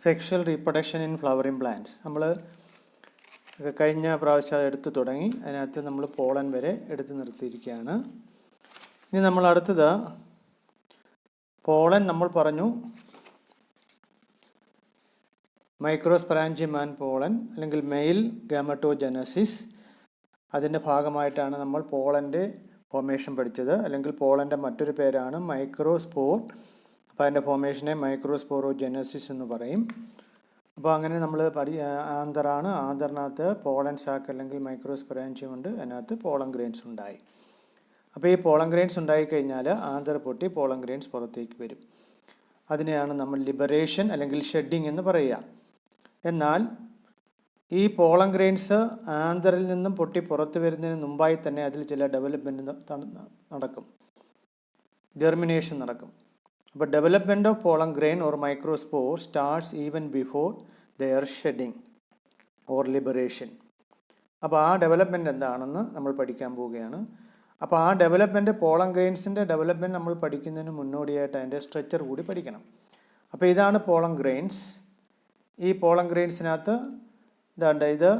Sexual reproduction in flowering plants. നമ്മൾ കഴിഞ്ഞ പ്രാവശ്യം എടുത്തു തുടങ്ങി. അതിനകത്ത് നമ്മൾ പോളൻ വരെ എടുത്തു നിർത്തിയിരിക്കുകയാണ്. ഇനി നമ്മൾ അടുത്തത് പോളൻ നമ്മൾ പറഞ്ഞു മൈക്രോസ്പൊറാഞ്ചിയം ആൻഡ് പോളൻ അല്ലെങ്കിൽ മെയിൽ ഗാമറ്റോജനസിസ്. അതിൻ്റെ ഭാഗമായിട്ടാണ് നമ്മൾ പോളൻ്റെ ഫോർമേഷൻ പഠിച്ചത്. അല്ലെങ്കിൽ പോളൻ്റെ മറ്റൊരു പേരാണ് മൈക്രോസ്പോർ. അപ്പോൾ അതിൻ്റെ ഫോർമേഷനെ മൈക്രോസ്പോറോജനസിസ് എന്ന് പറയും. അപ്പോൾ അങ്ങനെ നമ്മൾ ആന്തറാണ്. ആന്തറിനകത്ത് പോളൻ സാക്ക് അല്ലെങ്കിൽ മൈക്രോസ്പൊറാഞ്ചിയം ഉണ്ട്. അതിനകത്ത് പോളൻ ഗ്രെയിൻസ് ഉണ്ടായി. അപ്പോൾ ഈ പോളൻ ഗ്രെയിൻസ് ഉണ്ടായിക്കഴിഞ്ഞാൽ ആന്തർ പൊട്ടി പോളൻ ഗ്രെയിൻസ് പുറത്തേക്ക് വരും. അതിനെയാണ് നമ്മൾ ലിബറേഷൻ അല്ലെങ്കിൽ ഷെഡിങ് എന്ന് പറയുക. എന്നാൽ ഈ പോളൻ ഗ്രെയിൻസ് ആന്തറിൽ നിന്നും പൊട്ടി പുറത്ത് വരുന്നതിന് മുമ്പായി തന്നെ അതിൽ ചില ഡെവലപ്മെൻറ്റ് നടക്കും, ജെർമിനേഷൻ നടക്കും. അപ്പോൾ development of pollen grain or microspore starts even before their shedding or liberation. അപ്പോൾ ആ ഡെവലപ്മെൻറ്റ് എന്താണെന്ന് നമ്മൾ പഠിക്കാൻ പോവുകയാണ്. അപ്പോൾ ആ ഡെവലപ്മെൻറ്റ് പോളൻ ഗ്രെയിൻസിൻ്റെ ഡെവലപ്മെൻറ്റ് നമ്മൾ പഠിക്കുന്നതിന് മുന്നോടിയായിട്ട് അതിൻ്റെ സ്ട്രക്ചർ കൂടി പഠിക്കണം. അപ്പോൾ ഇതാണ് പോളൻ ഗ്രെയിൻസ്. ഈ പോളൻ ഗ്രെയിൻസിനകത്ത് ഇത്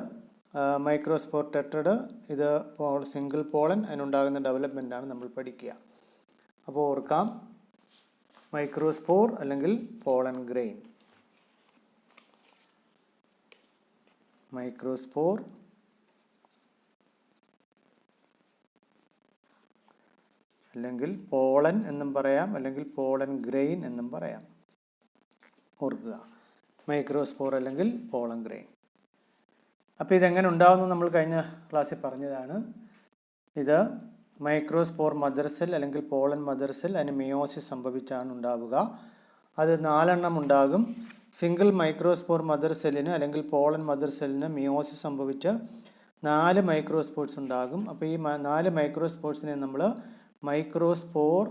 മൈക്രോസ്പോർ ടെട്രഡ്, ഇത് സിംഗിൾ പോളൻ, അതിനുണ്ടാകുന്ന ഡെവലപ്മെൻറ്റാണ് നമ്മൾ പഠിക്കുക. അപ്പോൾ ഓർക്കാം, മൈക്രോസ്പോർ അല്ലെങ്കിൽ പോളൻ ഗ്രെയിൻ, മൈക്രോസ്പോർ അല്ലെങ്കിൽ പോളൻ എന്നും പറയാം, അല്ലെങ്കിൽ പോളൻ ഗ്രെയിൻ എന്നും പറയാം. ഓർക്കുക, മൈക്രോസ്പോർ അല്ലെങ്കിൽ പോളൻ ഗ്രെയിൻ. അപ്പോൾ ഇതെങ്ങനെ ഉണ്ടാകുമെന്ന് നമ്മൾ കഴിഞ്ഞ ക്ലാസ്സിൽ പറഞ്ഞതാണ്. ഇത് മൈക്രോസ്പോർ മദർ സെൽ അല്ലെങ്കിൽ പോളൻ മദർ സെൽ, അതിന് മിയോസിസ് സംഭവിച്ചാണ് ഉണ്ടാവുക. അത് 4 എണ്ണം ഉണ്ടാകും. സിംഗിൾ മൈക്രോസ്പോർ മദർ സെല്ലിന് അല്ലെങ്കിൽ പോളൻ മദർ സെല്ലിന് മിയോസിസ് സംഭവിച്ച് 4 മൈക്രോസ്പോർട്സ് ഉണ്ടാകും. അപ്പോൾ ഈ 4 മൈക്രോസ്പോർട്സിനെ നമ്മൾ മൈക്രോസ്പോർ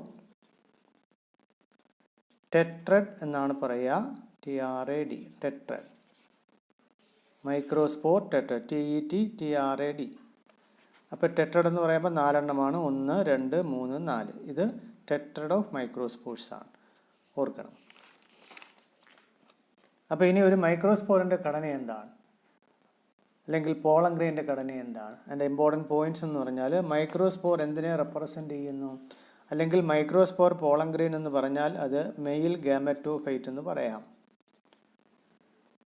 ടെട്രഡ് എന്നാണ് പറയുക. TRAD, tetrad, microspore tetrad, TETRAD. അപ്പോൾ ടെട്രഡ് എന്ന് പറയുമ്പോൾ 4 എണ്ണമാണ്. 1, 2, 3, 4. ഇത് ടെട്രഡ് ഓഫ് മൈക്രോസ്പോർട്സ് ആണ്, ഓർക്കണം. അപ്പോൾ ഇനി ഒരു മൈക്രോസ്പോറിൻ്റെ ഘടന എന്താണ്, അല്ലെങ്കിൽ പോളൻ ഗ്രെയിൻ്റെ ഘടന എന്താണ്? അതിൻ്റെ ഇമ്പോർട്ടൻറ്റ് പോയിന്റ്സ് എന്ന് പറഞ്ഞാൽ, മൈക്രോസ്പോർ എന്തിനെ റെപ്രസെൻ്റ് ചെയ്യുന്നു? അല്ലെങ്കിൽ മൈക്രോസ്പോർ പോളൻ ഗ്രെയിൻ എന്ന് പറഞ്ഞാൽ അത് മെയിൽ ഗാമറ്റോഫൈറ്റ് എന്ന് പറയാം.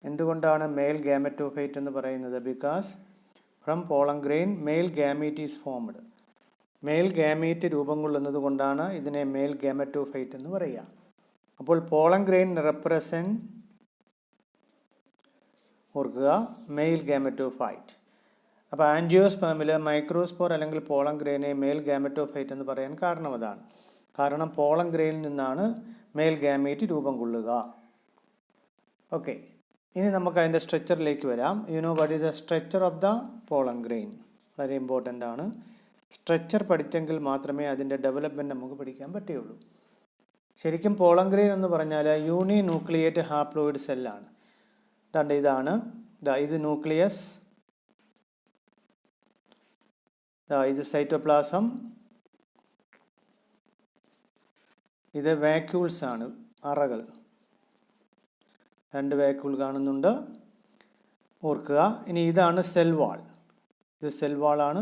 എന്തുകൊണ്ടാണ് മെയിൽ ഗാമറ്റോഫൈറ്റ് എന്ന് പറയുന്നത്? Because from pollen grain mail gamete is formed. Mail gamete രൂപം കൊള്ളുന്നത് കൊണ്ടാണ് ഇതിനെ മെയിൽ ഗാമറ്റോഫൈറ്റ് എന്ന് പറയുക. അപ്പോൾ പോളൻ ഗ്രെയിൻ റെപ്രസെൻറ്റ്, ഓർക്കുക, മെയിൽ ഗാമറ്റോഫൈറ്റ്. അപ്പോൾ ആൻജിയോസ്പേമിൽ മൈക്രോസ്പോർ അല്ലെങ്കിൽ പോളൻ ഗ്രെയിനെ മെയിൽ ഗാമറ്റോഫൈറ്റ് എന്ന് പറയാൻ കാരണം അതാണ്. കാരണം പോളൻ ഗ്രെയിനിൽ നിന്നാണ് മെയിൽ ഗാമീറ്റ് രൂപം കൊള്ളുക. ഓക്കെ, ഇനി നമുക്ക് അതിൻ്റെ സ്ട്രക്ചറിലേക്ക് വരാം. What is the structure of the pollen grain? വളരെ ഇമ്പോർട്ടൻ്റ് ആണ്. സ്ട്രക്ചർ പഠിച്ചെങ്കിൽ മാത്രമേ അതിൻ്റെ ഡെവലപ്മെൻറ്റ് നമുക്ക് പഠിക്കാൻ പറ്റുകയുള്ളൂ. ശരിക്കും പോളൻ ഗ്രെയിൻ എന്ന് പറഞ്ഞാൽ യൂണി ന്യൂക്ലിയേറ്റ് ഹാപ്ലോയിഡ് സെല്ലാണ്. ഇതാണ്, ഇത് ന്യൂക്ലിയസ്, ഇത് സൈറ്റോപ്ലാസം, ഇത് വാക്യൂൾസ് ആണ്, അറകൾ. 2 വാക്യൂൾ കാണുന്നുണ്ട്, ഓർക്കുക. ഇനി ഇതാണ് സെൽ വാൾ, ഇത് സെൽ വാളാണ്,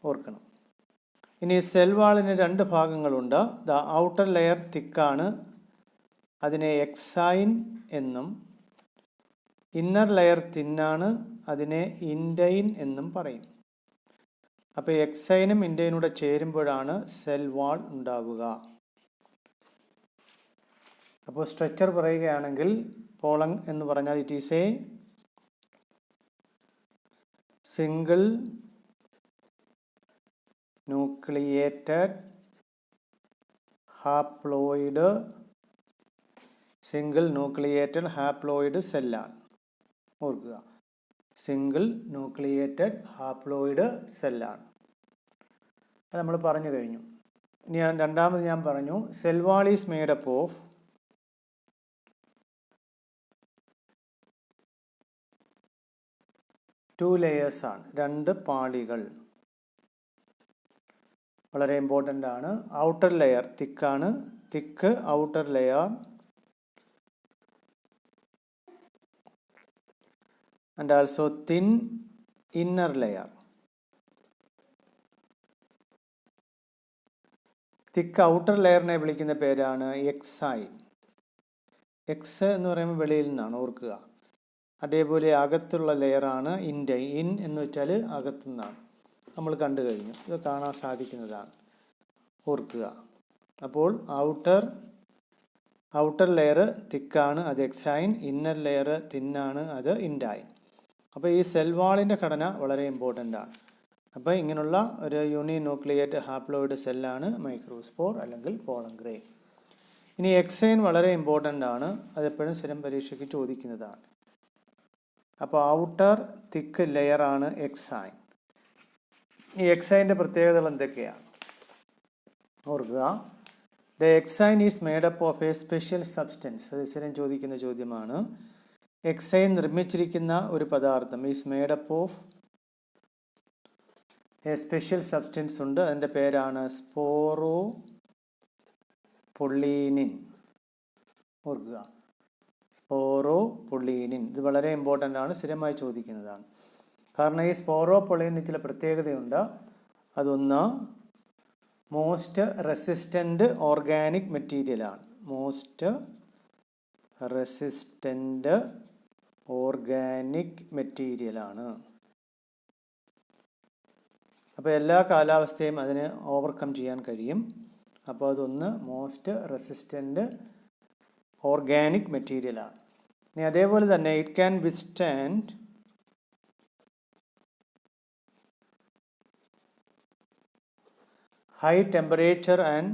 ഓർക്കണം. ഇനി സെൽ വാളിന് 2 ഭാഗങ്ങളുണ്ട്. ഔട്ടർ ലെയർ തിക്കാണ്, അതിനെ എക്സൈൻ എന്നും, ഇന്നർ ലെയർ തിന്നാണ്, അതിനെ ഇൻഡൈൻ എന്നും പറയും. അപ്പോൾ എക്സൈനും ഇൻഡൈനും കൂടെ ചേരുമ്പോഴാണ് സെൽ വാൾ ഉണ്ടാവുക. അപ്പോൾ സ്ട്രക്ചർ പറയുകയാണെങ്കിൽ പോളൻ എന്ന് പറഞ്ഞാൽ it is a single nucleated haploid, single nucleated haploid സെല്ലാണ്, ഓർക്കുക. സിംഗിൾ ന്യൂക്ലിയേറ്റഡ് ഹാപ്ലോയിഡ് സെല്ലാണ്. അത് നമ്മൾ പറഞ്ഞു കഴിഞ്ഞു. ഇനി രണ്ടാമത് ഞാൻ പറഞ്ഞു, cell wall is made up of two layers ആണ്, 2 പാളികൾ. വളരെ ഇമ്പോർട്ടൻ്റ് ആണ്. ഔട്ടർ ലെയർ തിക്കാണ്, thick outer layer and also thin inner layer. Thick outer ലെയറിനെ വിളിക്കുന്ന പേരാണ് എക്സൈൻ. എക്സ് എന്ന് പറയുമ്പോൾ വെളിയിൽ നിന്നാണ്, ഓർക്കുക. അതേപോലെ അകത്തുള്ള ലെയറാണ് ഇൻഡൈൻ. ഇൻ എന്ന് വെച്ചാൽ അകത്തു നിന്നാണ്, നമ്മൾ കണ്ടു കഴിഞ്ഞു, ഇത് കാണാൻ സാധിക്കുന്നതാണ്, ഓർക്കുക. അപ്പോൾ ഔട്ടർ ലെയർ തിക്കാണ്, അത് എക്സൈൻ. ഇന്നർ ലെയർ തിന്നാണ്, അത് ഇൻഡൈൻ. അപ്പോൾ ഈ സെൽ വാളിൻ്റെ ഘടന വളരെ ഇമ്പോർട്ടൻ്റ് ആണ്. അപ്പോൾ ഇങ്ങനെയുള്ള ഒരു യൂണിന്യൂക്ലിയേറ്റ് ഹാപ്ലോയിഡ് സെല്ലാണ് മൈക്രോസ്പോർ അല്ലെങ്കിൽ പോളൻ ഗ്രെയിൻ. ഇനി എക്സൈൻ വളരെ ഇമ്പോർട്ടൻ്റ് ആണ്, അതെപ്പോഴും സ്ഥിരം പരീക്ഷയ്ക്ക് ചോദിക്കുന്നതാണ്. അപ്പോൾ ഔട്ടർ തിക്ക് ലെയറാണ് എക്സൈൻ. ഈ എക്സൈൻ്റെ പ്രത്യേകതകൾ എന്തൊക്കെയാണ് ഓർക്കുക. The exine is made up of a special substance. അത് സ്ഥിരം ചോദിക്കുന്ന ചോദ്യമാണ്. എക്സൈൻ നിർമ്മിച്ചിരിക്കുന്ന ഒരു പദാർത്ഥം is made up of a special substance ഉണ്ട്, അതിൻ്റെ പേരാണ് സ്പോറോപൊളീനിൻ. ഓർക്കുക, സ്പോറോപൊളീനിൻ. ഇത് വളരെ ഇമ്പോർട്ടൻ്റ് ആണ്, സ്ഥിരമായി ചോദിക്കുന്നതാണ്. കാരണം ഈ സ്പോറോപൊളീനിന് ചില പ്രത്യേകതയുണ്ട്. അതൊന്ന്, മോസ്റ്റ് റെസിസ്റ്റൻ്റ് ഓർഗാനിക് മെറ്റീരിയലാണ്. മോസ്റ്റ് റെസിസ്റ്റൻ്റ് ഓർഗാനിക് മെറ്റീരിയലാണ്. അപ്പോൾ എല്ലാ കാലാവസ്ഥയും അതിന് ഓവർകം ചെയ്യാൻ കഴിയും. അപ്പോൾ അതൊന്ന് മോസ്റ്റ് റെസിസ്റ്റൻ്റ് ഓർഗാനിക് മെറ്റീരിയലാണ്. ഇനി അതേപോലെ തന്നെ it can withstand high temperature and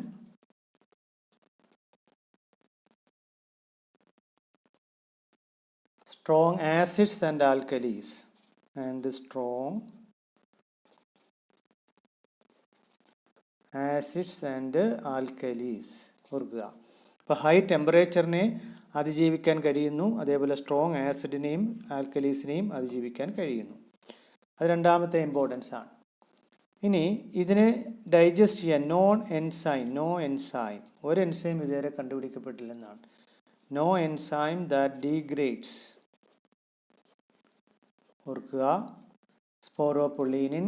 strong acids and alkalis. And strong acids and alkalis. ഓർക്കുക, അപ്പോൾ ഹൈ ടെമ്പറേച്ചറിനെ അതിജീവിക്കാൻ കഴിയുന്നു, അതേപോലെ സ്ട്രോങ് ആസിഡിനെയും ആൽക്കലീസിനെയും അതിജീവിക്കാൻ കഴിയുന്നു. അത് രണ്ടാമത്തെ ഇമ്പോർട്ടൻസ് ആണ്. ഇനി ഇതിനെ ഡൈജസ്റ്റ് ചെയ്യാൻ നോ എൻസൈം ഒരു എൻസൈം ഇതുവരെ കണ്ടുപിടിക്കപ്പെട്ടില്ലെന്നാണ്. No enzyme that degrades. ഓർക്കുക, സ്പോറോപൊളീനിൻ.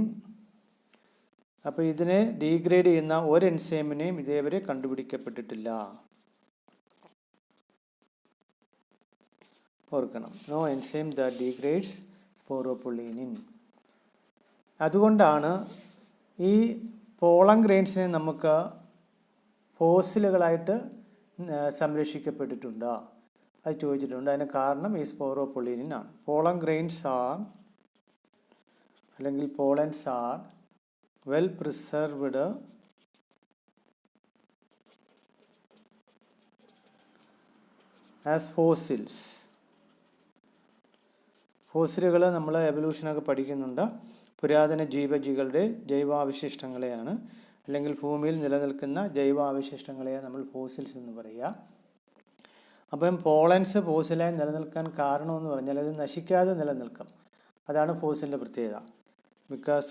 അപ്പോൾ ഇതിനെ ഡീഗ്രേഡ് ചെയ്യുന്ന ഒരു എൻസൈമിനെയും ഇതേവരെ കണ്ടുപിടിക്കപ്പെട്ടിട്ടില്ല. ഓർക്കണം, നോ എൻസൈം ദാറ്റ് ഡീഗ്രേഡ്സ് സ്പോറോപൊളീനിൻ. അതുകൊണ്ടാണ് ഈ പോളൻ ഗ്രെയിൻസിനെ നമുക്ക് ഫോസിലുകളായിട്ട് സംരക്ഷിക്കപ്പെട്ടിട്ടുണ്ട്. അത് ചോദിച്ചിട്ടുണ്ട്. അതിന് കാരണം ഈ സ്പോറോപൊളീനിൻ ആണ്. പോളൻ ഗ്രെയിൻസ് ആർ അല്ലെങ്കിൽ pollens are well preserved as fossils. ഫോസിലുകൾ നമ്മൾ എവല്യൂഷനൊക്കെ പഠിക്കുന്നുണ്ട്. പുരാതന ജീവജീവികളുടെ ജൈവാവശിഷ്ടങ്ങളെയാണ്, അല്ലെങ്കിൽ ഭൂമിയിൽ നിലനിൽക്കുന്ന ജൈവാവശിഷ്ടങ്ങളെയാണ് നമ്മൾ ഫോസിൽസ് എന്ന് പറയുക. അപ്പം പോളൻസ് ഫോസിലായി നിലനിൽക്കാൻ കാരണമെന്ന് പറഞ്ഞാൽ അത് നശിക്കാതെ നിലനിൽക്കും. അതാണ് ഫോസിലിൻ്റെ പ്രത്യേകത. Because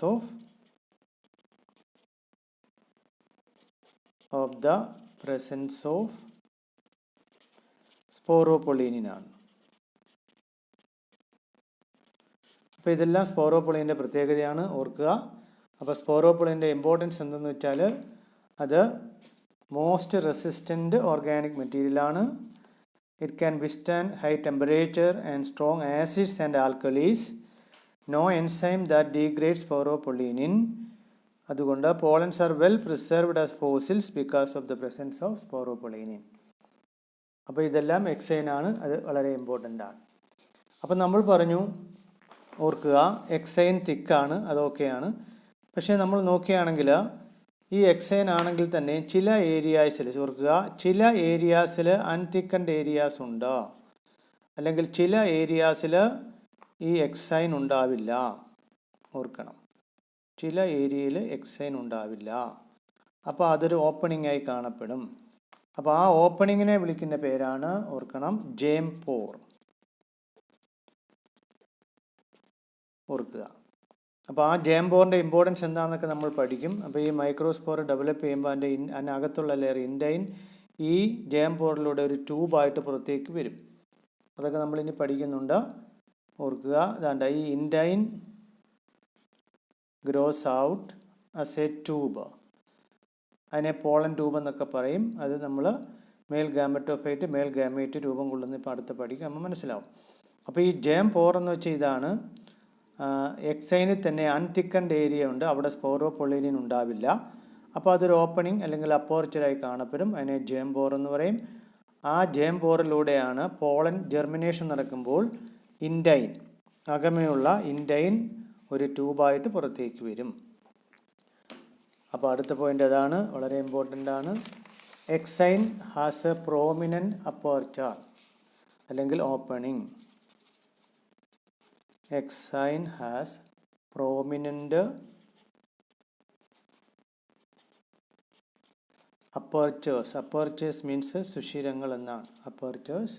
of the presence of സ്പോറോപൊളീനിനാണ്. അപ്പോൾ ഇതെല്ലാം സ്പോറോപൊളീനിൻ്റെ പ്രത്യേകതയാണ്, ഓർക്കുക. അപ്പോൾ സ്പോറോപൊളീനിൻ്റെ ഇമ്പോർട്ടൻസ് എന്തെന്ന് വെച്ചാൽ അത് മോസ്റ്റ് റെസിസ്റ്റൻ്റ് ഓർഗാനിക് മെറ്റീരിയലാണ്. It can withstand high temperature and strong acids and alkalis. No enzyme that degrades sporopollenin. അതുകൊണ്ട് pollens are well preserved as fossils because of the presence of sporopollenin. അപ്പോൾ ഇതെല്ലാം എക്സൈൻ ആണ്, അത് വളരെ ഇമ്പോർട്ടൻ്റ് ആണ്. അപ്പം നമ്മൾ പറഞ്ഞു, ഓർക്കുക, എക്സൈൻ തിക്കാണ്, അതൊക്കെയാണ്. പക്ഷേ നമ്മൾ നോക്കുകയാണെങ്കിൽ ഈ എക്സൈൻ ആണെങ്കിൽ തന്നെ ചില ഏരിയാസിൽ, ഓർക്കുക, ചില ഏരിയാസിൽ അൺതിക്കൻഡ് ഏരിയാസ് ഉണ്ട്, അല്ലെങ്കിൽ ചില ഏരിയാസിൽ ഈ എക്സൈൻ ഉണ്ടാവില്ല. ഓർക്കണം, ചില ഏരിയയിൽ എക്സൈൻ ഉണ്ടാവില്ല. അപ്പോൾ അതൊരു ഓപ്പണിംഗ് ആയി കാണപ്പെടും. അപ്പോൾ ആ ഓപ്പണിങ്ങിനെ വിളിക്കുന്ന പേരാണ്, ഓർക്കണം, ജേം പോർ. ഓർക്കുക. അപ്പോൾ ആ ജേം പോറിൻ്റെ ഇമ്പോർട്ടൻസ് എന്താണെന്നൊക്കെ നമ്മൾ പഠിക്കും. അപ്പോൾ ഈ മൈക്രോസ്പോർ ഡെവലപ്പ് ചെയ്യുമ്പോൾ അതിനകത്തുള്ള ലെയർ ഇൻഡൈൻ, ഈ ജേം പോറിലൂടെ ഒരു ട്യൂബായിട്ട് പുറത്തേക്ക് വരും. അതൊക്കെ നമ്മളിനി പഠിക്കുന്നുണ്ട്, ഓർക്കുക. അതാണ്ട് ഈ intine grows out as a tube, അതിനെ പോളൻ ട്യൂബ് എന്നൊക്കെ പറയും. അത് നമ്മൾ മെയിൽ ഗാമറ്റോഫൈറ്റ് മെയിൽ ഗാമേറ്റ് രൂപം കൊള്ളുന്ന ഇപ്പോൾ അടുത്ത് പഠിക്കും, നമ്മൾ മനസ്സിലാവും. അപ്പോൾ ഈ ജേം പോർ എന്ന് വെച്ചാൽ ഇതാണ്. എക്സൈനിൽ തന്നെ അൺതിക്കൻഡ് ഏരിയ ഉണ്ട്, അവിടെ സ്പോറോപൊളീനിൻ ഉണ്ടാവില്ല. അപ്പോൾ അതൊരു ഓപ്പണിംഗ് അല്ലെങ്കിൽ അപ്പോർച്ചറായി കാണപ്പെടും, അതിനെ ജേം പോർ എന്ന് പറയും. ആ ജേം പോറിലൂടെയാണ് പോളൻ ജെർമിനേഷൻ നടക്കുമ്പോൾ ഇൻഡൈൻ, അകമയുള്ള ഇൻഡൈൻ ഒരു ട്യൂബായിട്ട് പുറത്തേക്ക് വരും. അപ്പോൾ അടുത്ത പോയിന്റ് അതാണ്, വളരെ ഇമ്പോർട്ടൻ്റ് ആണ്. Exine has a prominent aperture അല്ലെങ്കിൽ opening. Exine has prominent apertures. Apertures means സുഷിരങ്ങൾ എന്നാണ്. അപ്പർച്ചേഴ്സ്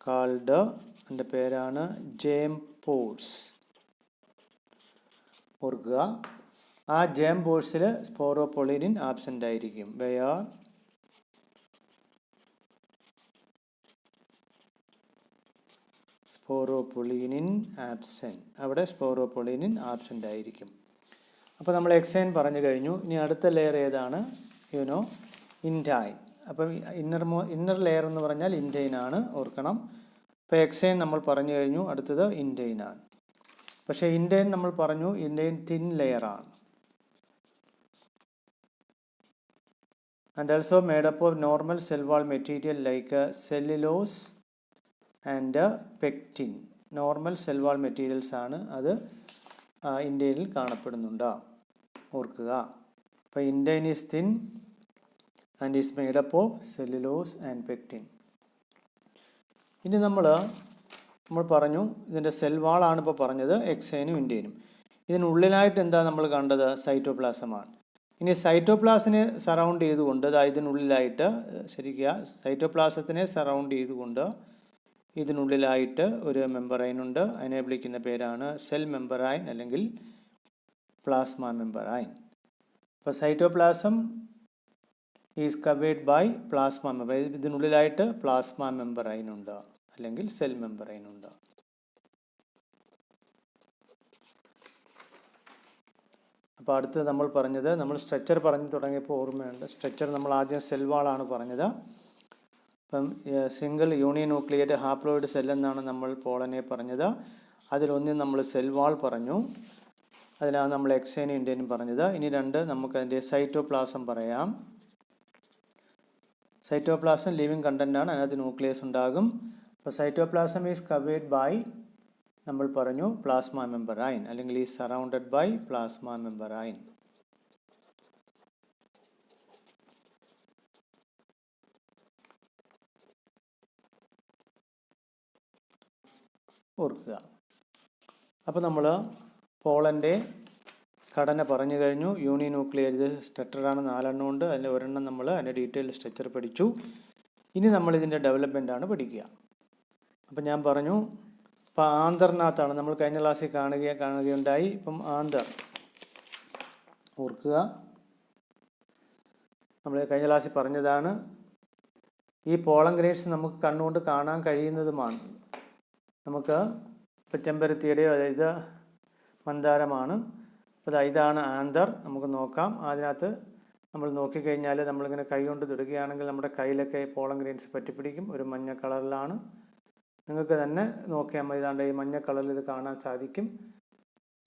കാൾഡ്, എൻ്റെ പേരാണ് ജേം പോർസ്. ഓർക്കുക, ആ ജേം പോർസിൽ സ്പോറോപൊളീനിൻ ആബ്സെൻ്റ് ആയിരിക്കും. വെയർ സ്പോറോപൊളീനിൻ ആബ്സെൻറ്റ്, അവിടെ സ്പോറോപൊളീനിൻ ആബ്സെൻ്റ് ആയിരിക്കും. അപ്പോൾ നമ്മൾ എക്സൈൻ പറഞ്ഞു കഴിഞ്ഞു. ഇനി അടുത്ത ലെയർ ഏതാണ്? ഇൻഡൈൻ. അപ്പം ഇന്നർ ലെയർ എന്ന് പറഞ്ഞാൽ ഇൻഡൈൻ ആണ്, ഓർക്കണം. അപ്പോൾ എക്സൈൻ നമ്മൾ പറഞ്ഞു കഴിഞ്ഞു, അടുത്തത് ഇൻഡൈൻ ആണ്. പക്ഷേ ഇൻഡൈൻ നമ്മൾ പറഞ്ഞു, ഇൻഡൈൻ തിൻ ലെയർ ആണ്. And also made up of normal cell wall material like cellulose and pectin. Normal cell wall materials ആണ്, അത് ഇൻഡൈനിൽ കാണപ്പെടുന്നുണ്ട്, ഓർക്കുക. അപ്പോൾ intine is thin and is made up of cellulose and pectin. ഇനി നമ്മൾ പറഞ്ഞു ഇതിൻ്റെ സെൽ വാളാണ് ഇപ്പോൾ പറഞ്ഞത്, എക്സൈനും ഇൻഡൈനും. ഇതിനുള്ളിലായിട്ട് എന്താ നമ്മൾ കണ്ടത്? സൈറ്റോപ്ലാസമാണ്. ഇനി സൈറ്റോപ്ലാസിനെ സറൗണ്ട് ചെയ്തുകൊണ്ട്, ഇതിനുള്ളിലായിട്ട് ശരിക്കുക, സൈറ്റോപ്ലാസത്തിനെ സറൗണ്ട് ചെയ്തുകൊണ്ട് ഇതിനുള്ളിലായിട്ട് ഒരു മെമ്പറൈൻ ഉണ്ട്. അതിനെ വിളിക്കുന്ന പേരാണ് സെൽ മെമ്പറൈൻ അല്ലെങ്കിൽ പ്ലാസ്മ മെമ്പറൈൻ. അപ്പോൾ cytoplasm is covered by plasma membrane. ഇതിനുള്ളിലായിട്ട് പ്ലാസ്മ മെമ്പറൈൻ ഉണ്ട് അല്ലെങ്കിൽ സെൽ മെമ്പറൈൻ ഉണ്ട്. അപ്പോൾ അടുത്ത് നമ്മൾ പറഞ്ഞത്, നമ്മൾ സ്ട്രക്ചർ പറഞ്ഞു തുടങ്ങിയപ്പോൾ ഓർമ്മയുണ്ട്. സ്ട്രക്ചർ നമ്മൾ ആദ്യം സെൽ വാളാണ് പറഞ്ഞത്. അപ്പം സിംഗിൾ യൂണിന്യൂക്ലിയേറ്റ് ഹാപ്ലോയിഡ് സെൽ എന്നാണ് നമ്മൾ പോളനെ പറഞ്ഞത്. അതിലൊന്നിൽ നമ്മൾ സെൽ വാൾ പറഞ്ഞു, അതിലാണ് നമ്മൾ എക്സൈനും ഇൻഡൈനും പറഞ്ഞത്. ഇനി രണ്ട് നമുക്കതിൻ്റെ സൈറ്റോപ്ലാസം പറയാം. സൈറ്റോപ്ലാസം ലിവിങ് കണ്ടൻ്റാണ്, അതിനകത്ത് ന്യൂക്ലിയസ് ഉണ്ടാകും. അപ്പോൾ സൈറ്റോപ്ലാസം ഈസ് കവേർഡ് ബൈ, നമ്മൾ പറഞ്ഞു, പ്ലാസ്മ മെമ്പറൈൻ അല്ലെങ്കിൽ is surrounded by plasma membrane. ഓർക്കുക. അപ്പോൾ നമ്മൾ പോളൻ്റെ ഘടന പറഞ്ഞു കഴിഞ്ഞു. യൂണിന്യൂക്ലിയർ, ഇത് സ്ട്രക്ചറാണ്, 4 എണ്ണം ഉണ്ട്. അതിൽ ഒരെണ്ണം നമ്മൾ അതിൻ്റെ ഡീറ്റെയിൽ സ്ട്രക്ചർ പഠിച്ചു. ഇനി നമ്മൾ ഇതിൻ്റെ ഡെവലപ്മെൻറ്റാണ് പഠിക്കുക. അപ്പം ഞാൻ പറഞ്ഞു, ഇപ്പം ആന്തറിനകത്താണ് നമ്മൾ കഴിഞ്ഞ ക്ലാസ്സിൽ കാണുകയുണ്ടായി. ഇപ്പം ആന്തർ ഓർക്കുക, നമ്മൾ കഴിഞ്ഞ ക്ലാസ്സിൽ പറഞ്ഞതാണ്. ഈ പോളൻ ഗ്രെയിൻസ് നമുക്ക് കണ്ണുകൊണ്ട് കാണാൻ കഴിയുന്നതുമാണ്. നമുക്ക് ഇപ്പം ചെമ്പരത്തിയുടെയോ, അതായത് മന്ദാരമാണ്. അപ്പോൾ ഇതാണ് ആന്തർ. നമുക്ക് നോക്കാം. അതിനകത്ത് നമ്മൾ നോക്കിക്കഴിഞ്ഞാൽ നമ്മളിങ്ങനെ കൈ കൊണ്ട് തൊടുകയാണെങ്കിൽ നമ്മുടെ കയ്യിലൊക്കെ പോളൻ ഗ്രെയിൻസ് പറ്റിപ്പിടിക്കും. ഒരു മഞ്ഞ കളറിലാണ്. നിങ്ങൾക്ക് തന്നെ നോക്കിയാൽ മതി. ഇതാണ്ട് ഈ മഞ്ഞ കളറിൽ ഇത് കാണാൻ സാധിക്കും.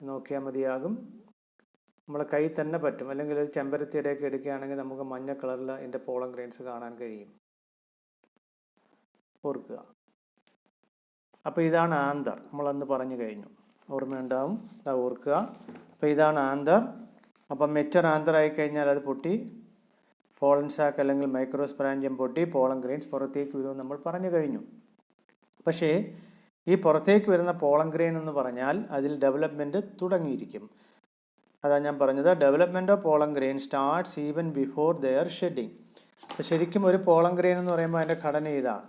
നോക്കിയാൽ മതിയാകും. നമ്മളെ കൈ തന്നെ പറ്റും. അല്ലെങ്കിൽ ഒരു ചെമ്പരത്തിയുടെയൊക്കെ എടുക്കുകയാണെങ്കിൽ നമുക്ക് മഞ്ഞ കളറിൽ ഇതിൻ്റെ പോളൻ ഗ്രെയിൻസ് കാണാൻ കഴിയും. ഓർക്കുക. അപ്പോൾ ഇതാണ് ആന്തർ, നമ്മളന്ന് പറഞ്ഞു കഴിഞ്ഞു, ഓർമ്മയുണ്ടാവും. അത് ഓർക്കുക. അപ്പോൾ ഇതാണ് ആന്തർ. അപ്പം മെച്ചർ ആന്തർ ആയിക്കഴിഞ്ഞാൽ അത് പൊട്ടി പോളൻ സാക്ക് അല്ലെങ്കിൽ മൈക്രോസ്പൊറാഞ്ചിയം പൊട്ടി പോളൻ ഗ്രെയിൻസ് പുറത്തേക്ക് വരുമെന്ന് നമ്മൾ പറഞ്ഞു കഴിഞ്ഞു. പക്ഷേ ഈ പുറത്തേക്ക് വരുന്ന പോളൻ ഗ്രെയിൻ എന്ന് പറഞ്ഞാൽ അതിൽ ഡെവലപ്മെൻറ്റ് തുടങ്ങിയിരിക്കും. അതാണ് ഞാൻ പറഞ്ഞത്, development of pollen grain starts even before their shedding. അപ്പോൾ ശരിക്കും ഒരു പോളൻ ഗ്രെയിൻ എന്ന് പറയുമ്പോൾ അതിൻ്റെ ഘടന ഇതാണ്.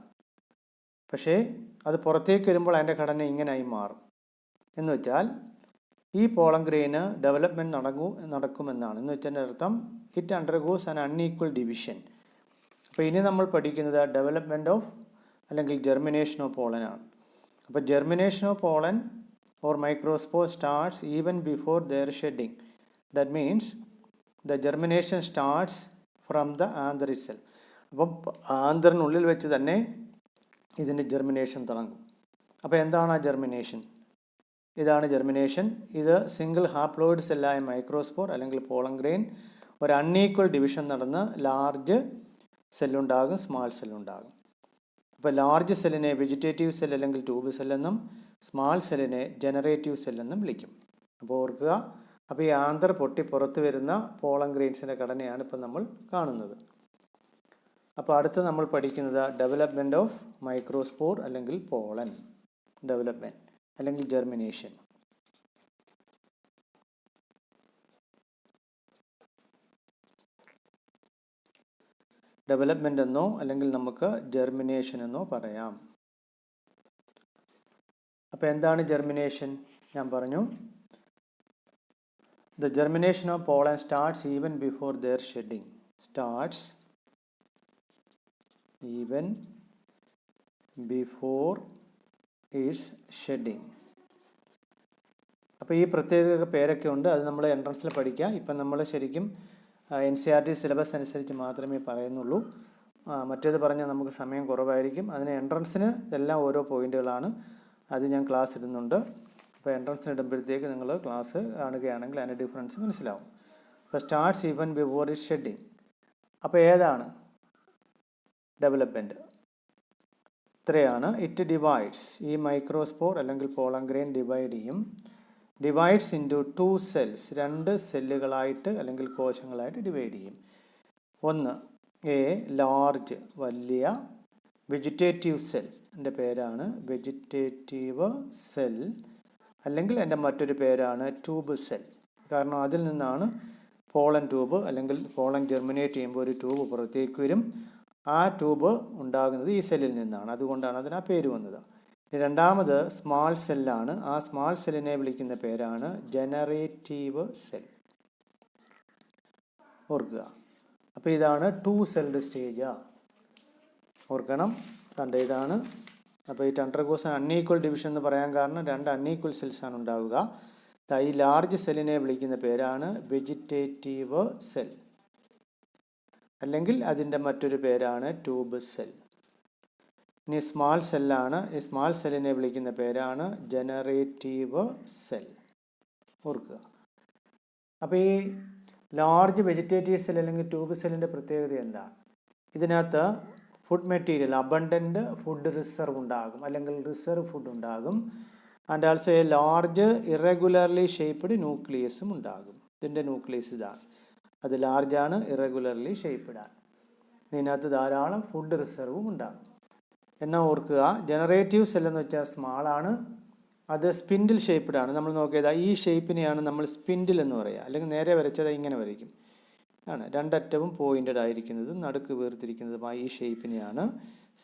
പക്ഷേ അത് പുറത്തേക്ക് വരുമ്പോൾ അതിൻ്റെ ഘടന ഇങ്ങനായി മാറും. എന്ന് വെച്ചാൽ ഈ പോളൻ ഗ്രെയിന് ഡെവലപ്മെൻറ്റ് നടക്കുമെന്നാണ്. എന്ന് വെച്ചതിൻ്റെ അർത്ഥം it undergoes an unequal division. അപ്പോൾ ഇനി നമ്മൾ പഠിക്കുന്നത് ഡെവലപ്മെൻറ്റ് ഓഫ് അല്ലെങ്കിൽ ജെർമിനേഷൻ ഓഫ് പോളനാണ്. അപ്പോൾ germination of pollen or microspore starts even before their shedding. That means the germination starts from the anther itself. അപ്പം ആന്തറിനുള്ളിൽ വെച്ച് തന്നെ ഇതിൻ്റെ ജെർമിനേഷൻ തുടങ്ങും. അപ്പോൾ എന്താണ് ആ ജെർമിനേഷൻ? ഇതാണ് ജെർമിനേഷൻ. ഇത് സിംഗിൾ ഹാപ്ലോയിഡ് സെല്ലായ മൈക്രോസ്പോർ അല്ലെങ്കിൽ പോളൻ ഗ്രെയിൻ ഒരു അൺഈക്വൽ ഡിവിഷൻ നടന്ന് ലാർജ് സെല്ലുണ്ടാകും, സ്മാൾ സെല്ലുണ്ടാകും. അപ്പോൾ ലാർജ് സെല്ലിനെ വെജിറ്റേറ്റീവ് സെൽ അല്ലെങ്കിൽ ട്യൂബ് സെല്ലെന്നും സ്മാൾ സെല്ലിനെ ജനറേറ്റീവ് സെല്ലെന്നും വിളിക്കും. അപ്പോൾ ഓർക്കുക, അപ്പോൾ ഈ ആന്തർ പൊട്ടി പുറത്ത് വരുന്ന പോളൻ ഗ്രെയിൻസിൻ്റെ ഘടനയാണ് ഇപ്പോൾ നമ്മൾ കാണുന്നത്. അപ്പോൾ അടുത്ത് നമ്മൾ പഠിക്കുന്നത് ഡെവലപ്മെൻറ്റ് ഓഫ് മൈക്രോസ്പോർ അല്ലെങ്കിൽ പോളൻ ഡെവലപ്മെൻറ്റ് അല്ലെങ്കിൽ ജെർമിനേഷൻ. ഡെവലപ്മെൻ്റ് എന്നോ അല്ലെങ്കിൽ നമുക്ക് ജെർമിനേഷൻ എന്നോ പറയാം. അപ്പോൾ എന്താണ് ജെർമിനേഷൻ? ഞാൻ പറഞ്ഞു, the germination of pollen starts even before their shedding. Starts even before is shedding. അപ്പോൾ ഈ പ്രത്യേക പേരൊക്കെ ഉണ്ട്, അത് നമ്മൾ എൻട്രൻസിൽ പഠിക്കുക. ഇപ്പം നമ്മൾ ശരിക്കും NCERT സിലബസ് അനുസരിച്ച് മാത്രമേ പറയുന്നുള്ളൂ. മറ്റേത് പറഞ്ഞാൽ നമുക്ക് സമയം കുറവായിരിക്കും. അതിന് എൻട്രൻസിന് ഇതെല്ലാം ഓരോ പോയിന്റുകളാണ്, അത് ഞാൻ ക്ലാസ് ഇടുന്നുണ്ട്. അപ്പോൾ എൻട്രൻസിന് ഇടുമ്പോഴത്തേക്ക് നിങ്ങൾ ക്ലാസ് കാണുകയാണെങ്കിൽ അതിൻ്റെ ഡിഫറൻസ് മനസ്സിലാവും. അപ്പോൾ starts even before is shedding. അപ്പോൾ ഏതാണ് ഡെവലപ്മെൻറ്റ്? ഇത്രയാണ്. ഇറ്റ് ഡിവൈഡ്സ്, ഈ മൈക്രോസ്പോർ അല്ലെങ്കിൽ പോളൻ ഗ്രെയിൻ ഡിവൈഡ് ചെയ്യും. ഡിവൈഡ്സ് ഇൻറ്റു 2 cells, 2 സെല്ലുകളായിട്ട് അല്ലെങ്കിൽ കോശങ്ങളായിട്ട് ഡിവൈഡ് ചെയ്യും. ഒന്ന് എ ലാർജ് വലിയ വെജിറ്റേറ്റീവ് സെൽ, എൻ്റെ പേരാണ് വെജിറ്റേറ്റീവ് സെൽ, അല്ലെങ്കിൽ എൻ്റെ മറ്റൊരു പേരാണ് ട്യൂബ് സെൽ. കാരണം അതിൽ നിന്നാണ് പോളൻ ട്യൂബ് അല്ലെങ്കിൽ പോളൻ ജെർമിനേറ്റ് ചെയ്യുമ്പോൾ ഒരു ട്യൂബ് പുറത്തേക്ക് വരും. ആ ട്യൂബ് ഉണ്ടാകുന്നത് ഈ സെല്ലിൽ നിന്നാണ്, അതുകൊണ്ടാണ് അതിന് ആ പേര് വന്നത്. രണ്ടാമത് സ്മാൾ സെല്ലാണ്. ആ സ്മാൾ സെല്ലിനെ വിളിക്കുന്ന പേരാണ് ജനറേറ്റീവ് സെൽ. ഓർക്കുക. അപ്പോൾ ഇതാണ് 2 celled സ്റ്റേജ്. ഓർക്കണം, കണ്ട ഇതാണ്. അപ്പോൾ ഈ അണ്ടർഗോസ് അൺഈക്വൽ ഡിവിഷൻ എന്ന് പറയാൻ കാരണം 2 അൺഈക്വൽ സെൽസാണ് ഉണ്ടാവുക. ഈ ലാർജ് സെല്ലിനെ വിളിക്കുന്ന പേരാണ് വെജിറ്റേറ്റീവ് സെൽ, അല്ലെങ്കിൽ അതിൻ്റെ മറ്റൊരു പേരാണ് ട്യൂബ് സെൽ. ഇനി സ്മാൾ സെല്ലാണ്. ഈ സ്മാൾ സെല്ലിനെ വിളിക്കുന്ന പേരാണ് ജനറേറ്റീവ് സെൽ. ഓർക്കുക. അപ്പോൾ ഈ ലാർജ് വെജിറ്റേറ്റീവ് സെൽ അല്ലെങ്കിൽ ട്യൂബ് സെല്ലിൻ്റെ പ്രത്യേകത എന്താണ്? ഇതിനകത്ത് food material, abundant food reserve ഉണ്ടാകും അല്ലെങ്കിൽ റിസർവ് ഫുഡ് ഉണ്ടാകും. And also a large irregularly shaped ന്യൂക്ലിയസും ഉണ്ടാകും. ഇതിൻ്റെ ന്യൂക്ലിയസ് ഇതാണ്, അത് ലാർജാണ്, ഇറഗുലർലി ഷേപ്പ്ഡ് ആണ്. ഇതിനകത്ത് ധാരാളം ഫുഡ് റിസർവും ഉണ്ടാകും. എന്നാൽ ഓർക്കുക, ജനറേറ്റീവ് സെൽ എന്ന് വെച്ചാൽ സ്മാളാണ്, അത് സ്പിൻഡിൽ ഷേപ്പ്ഡ് ആണ്. നമ്മൾ നോക്കിയത് ഈ ഷേപ്പിനെയാണ് നമ്മൾ സ്പിൻഡിൽ എന്ന് പറയുക, അല്ലെങ്കിൽ നേരെ വരച്ചത് ഇങ്ങനെ വരയ്ക്കും ആണ്. 2 അറ്റവും പോയിൻറ്റഡ് ആയിരിക്കുന്നത്, നടുക്ക് വേർതിരിക്കുന്നതുമായ ഈ ഷേപ്പിനെയാണ്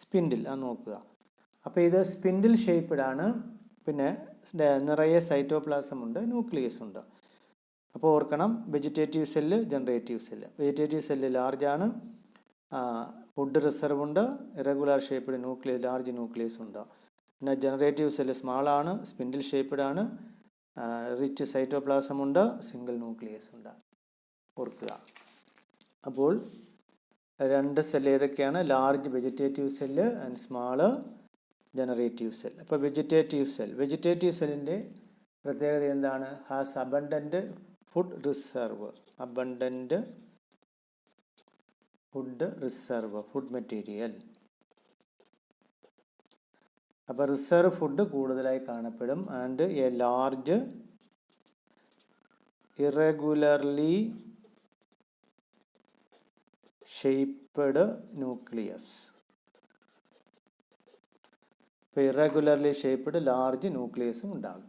സ്പിൻഡിൽ. അത് നോക്കുക. അപ്പോൾ ഇത് സ്പിൻഡിൽ ഷേപ്പ്ഡ് ആണ്. പിന്നെ നിറയെ സൈറ്റോപ്ലാസം ഉണ്ട്, ന്യൂക്ലിയസ് ഉണ്ട്. അപ്പോൾ ഓർക്കണം, vegetative cell, generative cell. Vegetative cell ലാർജാണ്, ഫുഡ് റിസർവ് ഉണ്ട്, irregular shaped nucleus, large nucleus ഉണ്ട്. പിന്നെ ജനറേറ്റീവ് സെല്ല് സ്മാളാണ്, സ്പിൻഡിൽ ഷേപ്പ്ഡ് ആണ്, റിച്ച് സൈറ്റോപ്ലാസം ഉണ്ട്, സിംഗിൾ ന്യൂക്ലിയസ് ഉണ്ട്. ഓർക്കുക. അപ്പോൾ 2 സെല്ല് ഏതൊക്കെയാണ്? Large vegetative cell and small generative cell. അപ്പോൾ വെജിറ്റേറ്റീവ് സെല്ലിൻ്റെ പ്രത്യേകത എന്താണ്? Has abundant food reserve, abundant food reserve, food material. അപ്പോൾ റിസർവ് ഫുഡ് കൂടുതലായി കാണപ്പെടും. And a large irregularly shaped nucleus. ഇപ്പോൾ ഇറഗുലർലി ഷേപ്പ്ഡ് ലാർജ് ന്യൂക്ലിയസും ഉണ്ടാകും.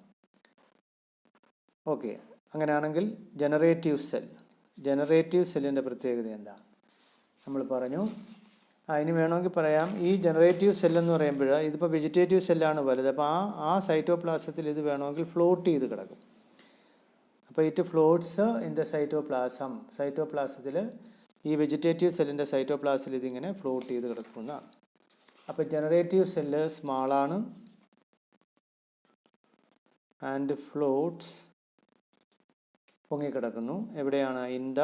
ഓക്കെ, അങ്ങനെയാണെങ്കിൽ ജനറേറ്റീവ് സെല്ലിൻ്റെ പ്രത്യേകത എന്താ? നമ്മൾ പറഞ്ഞു. ഇനി വേണമെങ്കിൽ പറയാം, ഈ ജനറേറ്റീവ് സെല്ലെന്ന് പറയുമ്പോൾ ഇതിപ്പോൾ വെജിറ്റേറ്റീവ് സെല്ലാണ് വലുത്. അപ്പോൾ ആ സൈറ്റോപ്ലാസത്തിൽ ഇത് വേണമെങ്കിൽ ഫ്ലോട്ട് ചെയ്ത് കിടക്കും. അപ്പോൾ ഇറ്റ് ഫ്ലോട്ട്സ് ഇൻ ദ സൈറ്റോപ്ലാസത്തിൽ ഈ വെജിറ്റേറ്റീവ് സെല്ലിൻ്റെ സൈറ്റോപ്ലാസിൽ ഇതിങ്ങനെ ഫ്ലോട്ട് ചെയ്ത് കിടക്കുന്നതാണ്. അപ്പോൾ ജനറേറ്റീവ് സെല്ല് സ്മാളാണ് ആൻഡ് ഫ്ലോട്ട്സ് പൊങ്ങിക്കിടക്കുന്നു. എവിടെയാണ്? In the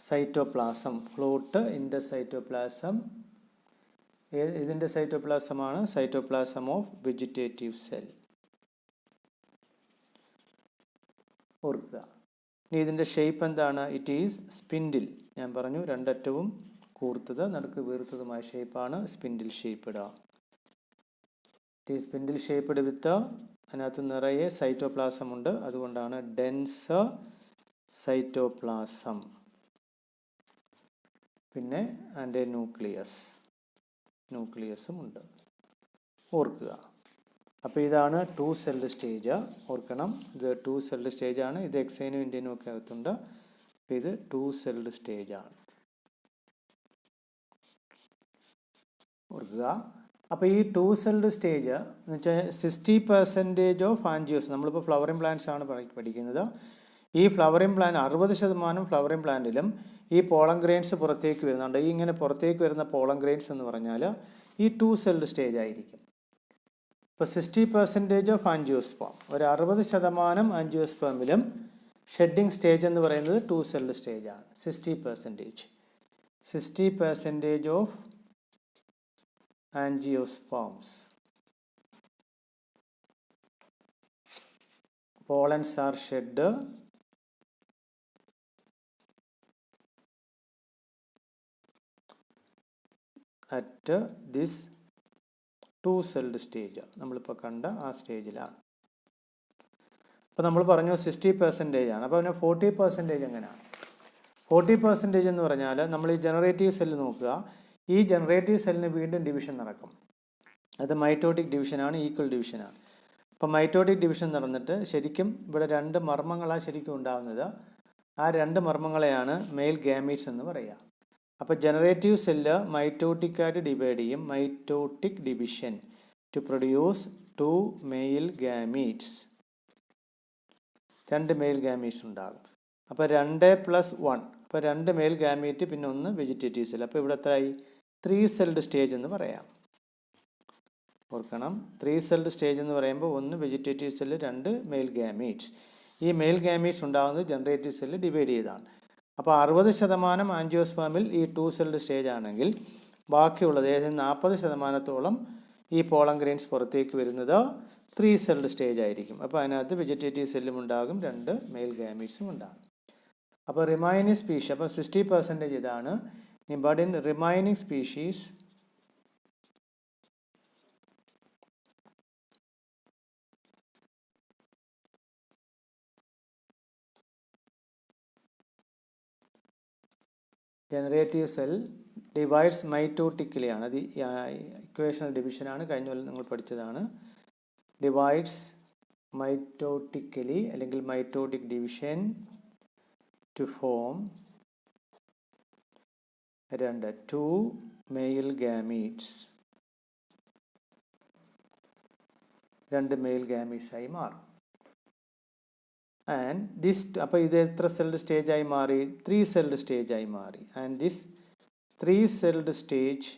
cytoplasm. Float in the cytoplasm. ഇതിൻ്റെ സൈറ്റോപ്ലാസമാണ് സൈറ്റോപ്ലാസം ഓഫ് വെജിറ്റേറ്റീവ് സെൽ. ഓർക്കുക. ഇനി ഇതിൻ്റെ ഷേപ്പ് എന്താണ്? It is spindle. ഞാൻ പറഞ്ഞു രണ്ടറ്റവും കൂർത്തത് നടുക്ക് വീർത്തതുമായ ഷേപ്പാണ് spindle shaped. It is spindle shaped with, അതിനകത്ത് നിറയെ സൈറ്റോപ്ലാസം ഉണ്ട്, അതുകൊണ്ടാണ് ഡെൻസ് സൈറ്റോപ്ലാസം. പിന്നെ അതിൻ്റെ ന്യൂക്ലിയസും ഉണ്ട്. ഓർക്കുക. അപ്പോൾ ഇതാണ് 2 സെൽഡ് സ്റ്റേജ്. ഓർക്കണം, ഇത് 2 സെൽഡ് സ്റ്റേജാണ്. ഇത് എക്സൈനും ഇന്ത്യനും ഒക്കെ അകത്തുണ്ട്. അപ്പോൾ ഇത് 2 സെൽഡ് സ്റ്റേജാണ്. ഓർക്കുക. അപ്പോൾ ഈ 2 സെൽഡ് സ്റ്റേജ് എന്ന് വെച്ചാൽ 60% ഓഫ് ആൻജിയോസ്. നമ്മളിപ്പോൾ ഫ്ലവറിംഗ് പ്ലാന്റ്സ് ആണ് പഠിക്കുന്നത്. ഈ ഫ്ലവറിംഗ് പ്ലാന്റ് 60% ഫ്ലവറിംഗ് പ്ലാന്റിലും ഈ പോളൻ ഗ്രെയിൻസ് പുറത്തേക്ക് വരുന്നുണ്ട്. ഈ ഇങ്ങനെ പുറത്തേക്ക് വരുന്ന പോളൻ ഗ്രെയിൻസ് എന്ന് പറഞ്ഞാൽ ഈ 2 സെൽഡ് സ്റ്റേജ് ആയിരിക്കും. ഇപ്പോൾ 60% ഓഫ് ആൻജിയോസ്പേം, ഒരു 60% ആൻജിയോസ്പേമിലും ഷെഡിങ് സ്റ്റേജ് എന്ന് പറയുന്നത് 2 സെൽഡ് സ്റ്റേജാണ്. 60% of angiosperms. Pollens are shed at this 2 celled stage. നമ്മളിപ്പോൾ കണ്ട ആ സ്റ്റേജിലാണ്. അപ്പോൾ നമ്മൾ പറഞ്ഞു 60% ആണ്. അപ്പോൾ അതിന് 40% എങ്ങനെയാണ്? 40% എന്ന് പറഞ്ഞാൽ നമ്മൾ ഈ ജനറേറ്റീവ് സെല്ല് നോക്കുക. ഈ ജനറേറ്റീവ് സെല്ലിന് വീണ്ടും ഡിവിഷൻ നടക്കും. അത് മൈറ്റോട്ടിക് ഡിവിഷനാണ്, ഈക്വൽ ഡിവിഷനാണ്. അപ്പോൾ മൈറ്റോട്ടിക് ഡിവിഷൻ നടന്നിട്ട് ശരിക്കും ഇവിടെ 2 മർമ്മങ്ങളാണ് ശരിക്കും ഉണ്ടാകുന്നത്. ആ 2 മർമ്മങ്ങളെയാണ് മെയിൽ ഗാമീറ്റ്സ് എന്ന് പറയുക. അപ്പോൾ ജനറേറ്റീവ് സെല്ല് മൈറ്റോട്ടിക്കായിട്ട് ഡിവൈഡ് ചെയ്യും. Mitotic division to produce 2 male gametes. 2 male gametes ഉണ്ടാകും. അപ്പോൾ 2+1. അപ്പോൾ 2 മെയിൽ ഗാമീറ്റ് പിന്നെ 1 വെജിറ്റേറ്റീവ് സെൽ. അപ്പോൾ ഇവിടെ എത്രയായി? 3 സെൽഡ് സ്റ്റേജ് എന്ന് പറയാം. ഓർക്കണം, 3 സെൽഡ് സ്റ്റേജ് എന്ന് പറയുമ്പോൾ 1 വെജിറ്റേറ്റീവ് സെല്ല്, 2 മെയിൽ ഗാമീറ്റ്സ്. ഈ മെയിൽ ഗാമീറ്റ്സ് ഉണ്ടാകുന്നത് ജനറേറ്റീവ് സെല്ല് ഡിവൈഡ് ചെയ്താണ്. അപ്പോൾ 60% ആൻജിയോസ്പേമിൽ ഈ 2 സെൽഡ് സ്റ്റേജ് ആണെങ്കിൽ ബാക്കിയുള്ളത് ഏകദേശം 40%-ഓളം ഈ പോളൻ ഗ്രെയിൻസ് പുറത്തേക്ക് വരുന്നത് 3 സെൽഡ് സ്റ്റേജ് ആയിരിക്കും. അപ്പോൾ അതിനകത്ത് വെജിറ്റേറ്റീവ് സെല്ലും ഉണ്ടാകും, 2 മെയിൽ ഗാമീറ്റ്സും ഉണ്ടാകും. അപ്പോൾ റിമൈനിങ് സ്പീഷീസ്, അപ്പോൾ 60% ഇതാണ്. But in remaining species generative cell divides mitotically ആണ്. അത് ഇക്വേഷണൽ ഡിവിഷനാണ്, കഴിഞ്ഞ കൊല്ലം നിങ്ങൾ പഠിച്ചതാണ്. ഡിവൈഡ്സ് മൈറ്റോട്ടിക്കലി അല്ലെങ്കിൽ mitotic division to form 2 male gametes. 2 male ഗാമീറ്റ്സായി മാറും. ആൻഡ് ദിസ്, അപ്പോൾ ഇത് എത്ര സെൽഡ് സ്റ്റേജ് ആയി മാറി? 3 സെൽഡ് സ്റ്റേജ് ആയി മാറി. And this 3 celled stage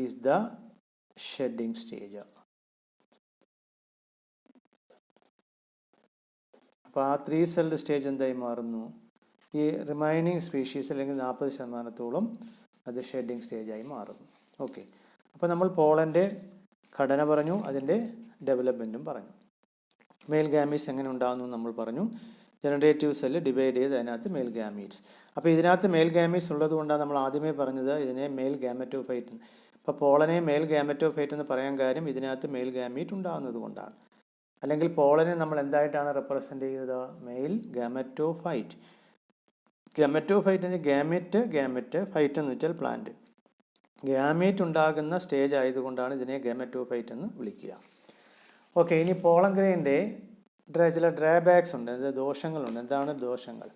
is the shedding stage. അപ്പോൾ ആ 3 സെൽഡ് സ്റ്റേജ് എന്തായി മാറുന്നു? ഈ റിമൈനിങ് സ്പീഷീസ് അല്ലെങ്കിൽ 40%-ഓളം അത് ഷെഡിങ് സ്റ്റേജായി മാറുന്നു. ഓക്കെ. അപ്പോൾ നമ്മൾ പോളൻ്റെ ഘടന പറഞ്ഞു, അതിൻ്റെ ഡെവലപ്മെൻറ്റും പറഞ്ഞു. മെയിൽ ഗാമീറ്റ്സ് എങ്ങനെ ഉണ്ടാകുന്നു നമ്മൾ പറഞ്ഞു. ജനറേറ്റീവ് സെല്ല് ഡിവൈഡ് ചെയ്ത് അതിനകത്ത് മെയിൽ ഗാമീറ്റ്സ്. അപ്പോൾ ഇതിനകത്ത് മെയിൽ ഗാമീറ്റ്സ് ഉള്ളത് കൊണ്ടാണ് നമ്മൾ ആദ്യമേ പറഞ്ഞത് ഇതിനെ മെയിൽ ഗാമറ്റോഫൈറ്റ്. ഇപ്പോൾ പോളനെ മെയിൽ ഗാമറ്റോഫൈറ്റ് എന്ന് പറയാൻ കാര്യം ഇതിനകത്ത് മെയിൽ ഗാമീറ്റ് ഉണ്ടാകുന്നത് കൊണ്ടാണ്. അല്ലെങ്കിൽ പോളനെ നമ്മൾ എന്തായിട്ടാണ് റെപ്രസെൻ്റ് ചെയ്യുന്നത്? Male gametophyte. ഗാമറ്റോഫൈറ്റിന് ഗാമറ്റ് ഫൈറ്റ് എന്ന് വെച്ചാൽ പ്ലാന്റ്. ഗാമേറ്റ് ഉണ്ടാകുന്ന സ്റ്റേജ് ആയതുകൊണ്ടാണ് ഇതിനെ ഗാമറ്റോഫൈറ്റ് എന്ന് വിളിക്കുക. ഓക്കെ, ഇനി പോളൻ ഗ്രെയിൻ്റെ ചില ഡ്രാബാക്സ് ഉണ്ട്, ദോഷങ്ങളുണ്ട്. എന്താണ് ദോഷങ്ങൾ?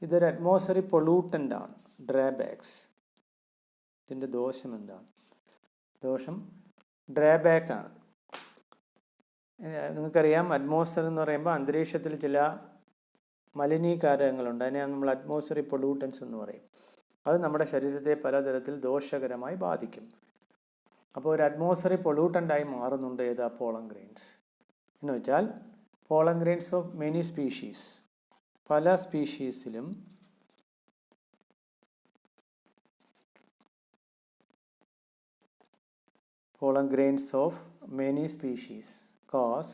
ഇതൊരു അറ്റ്മോസ്ഫിയറിക് പൊള്യൂട്ടൻ്റ് ആണ്. ഡ്രാബാക്സ്, ഇതിൻ്റെ ദോഷം എന്താണ്? ദോഷം ഡ്രാബാക്കാണ്. നിങ്ങൾക്കറിയാം, അറ്റ്മോസ്ഫിയർ എന്ന് പറയുമ്പോൾ അന്തരീക്ഷത്തിൽ ചില മലിനീകാരകങ്ങളുണ്ട്. അതിനെയാണ് നമ്മൾ അറ്റ്മോസ്ഫിയറിക് പൊല്യൂട്ടൻസ് എന്ന് പറയും. അത് നമ്മുടെ ശരീരത്തെ പലതരത്തിൽ ദോഷകരമായി ബാധിക്കും. അപ്പോൾ ഒരു അറ്റ്മോസ്ഫിയറിക് പൊല്യൂട്ടൻ്റായി മാറുന്നുണ്ട് ഏതാ? Pollen grains. എന്ന് വെച്ചാൽ pollen grains of many species, പല സ്പീഷീസിലും pollen grains of many species cause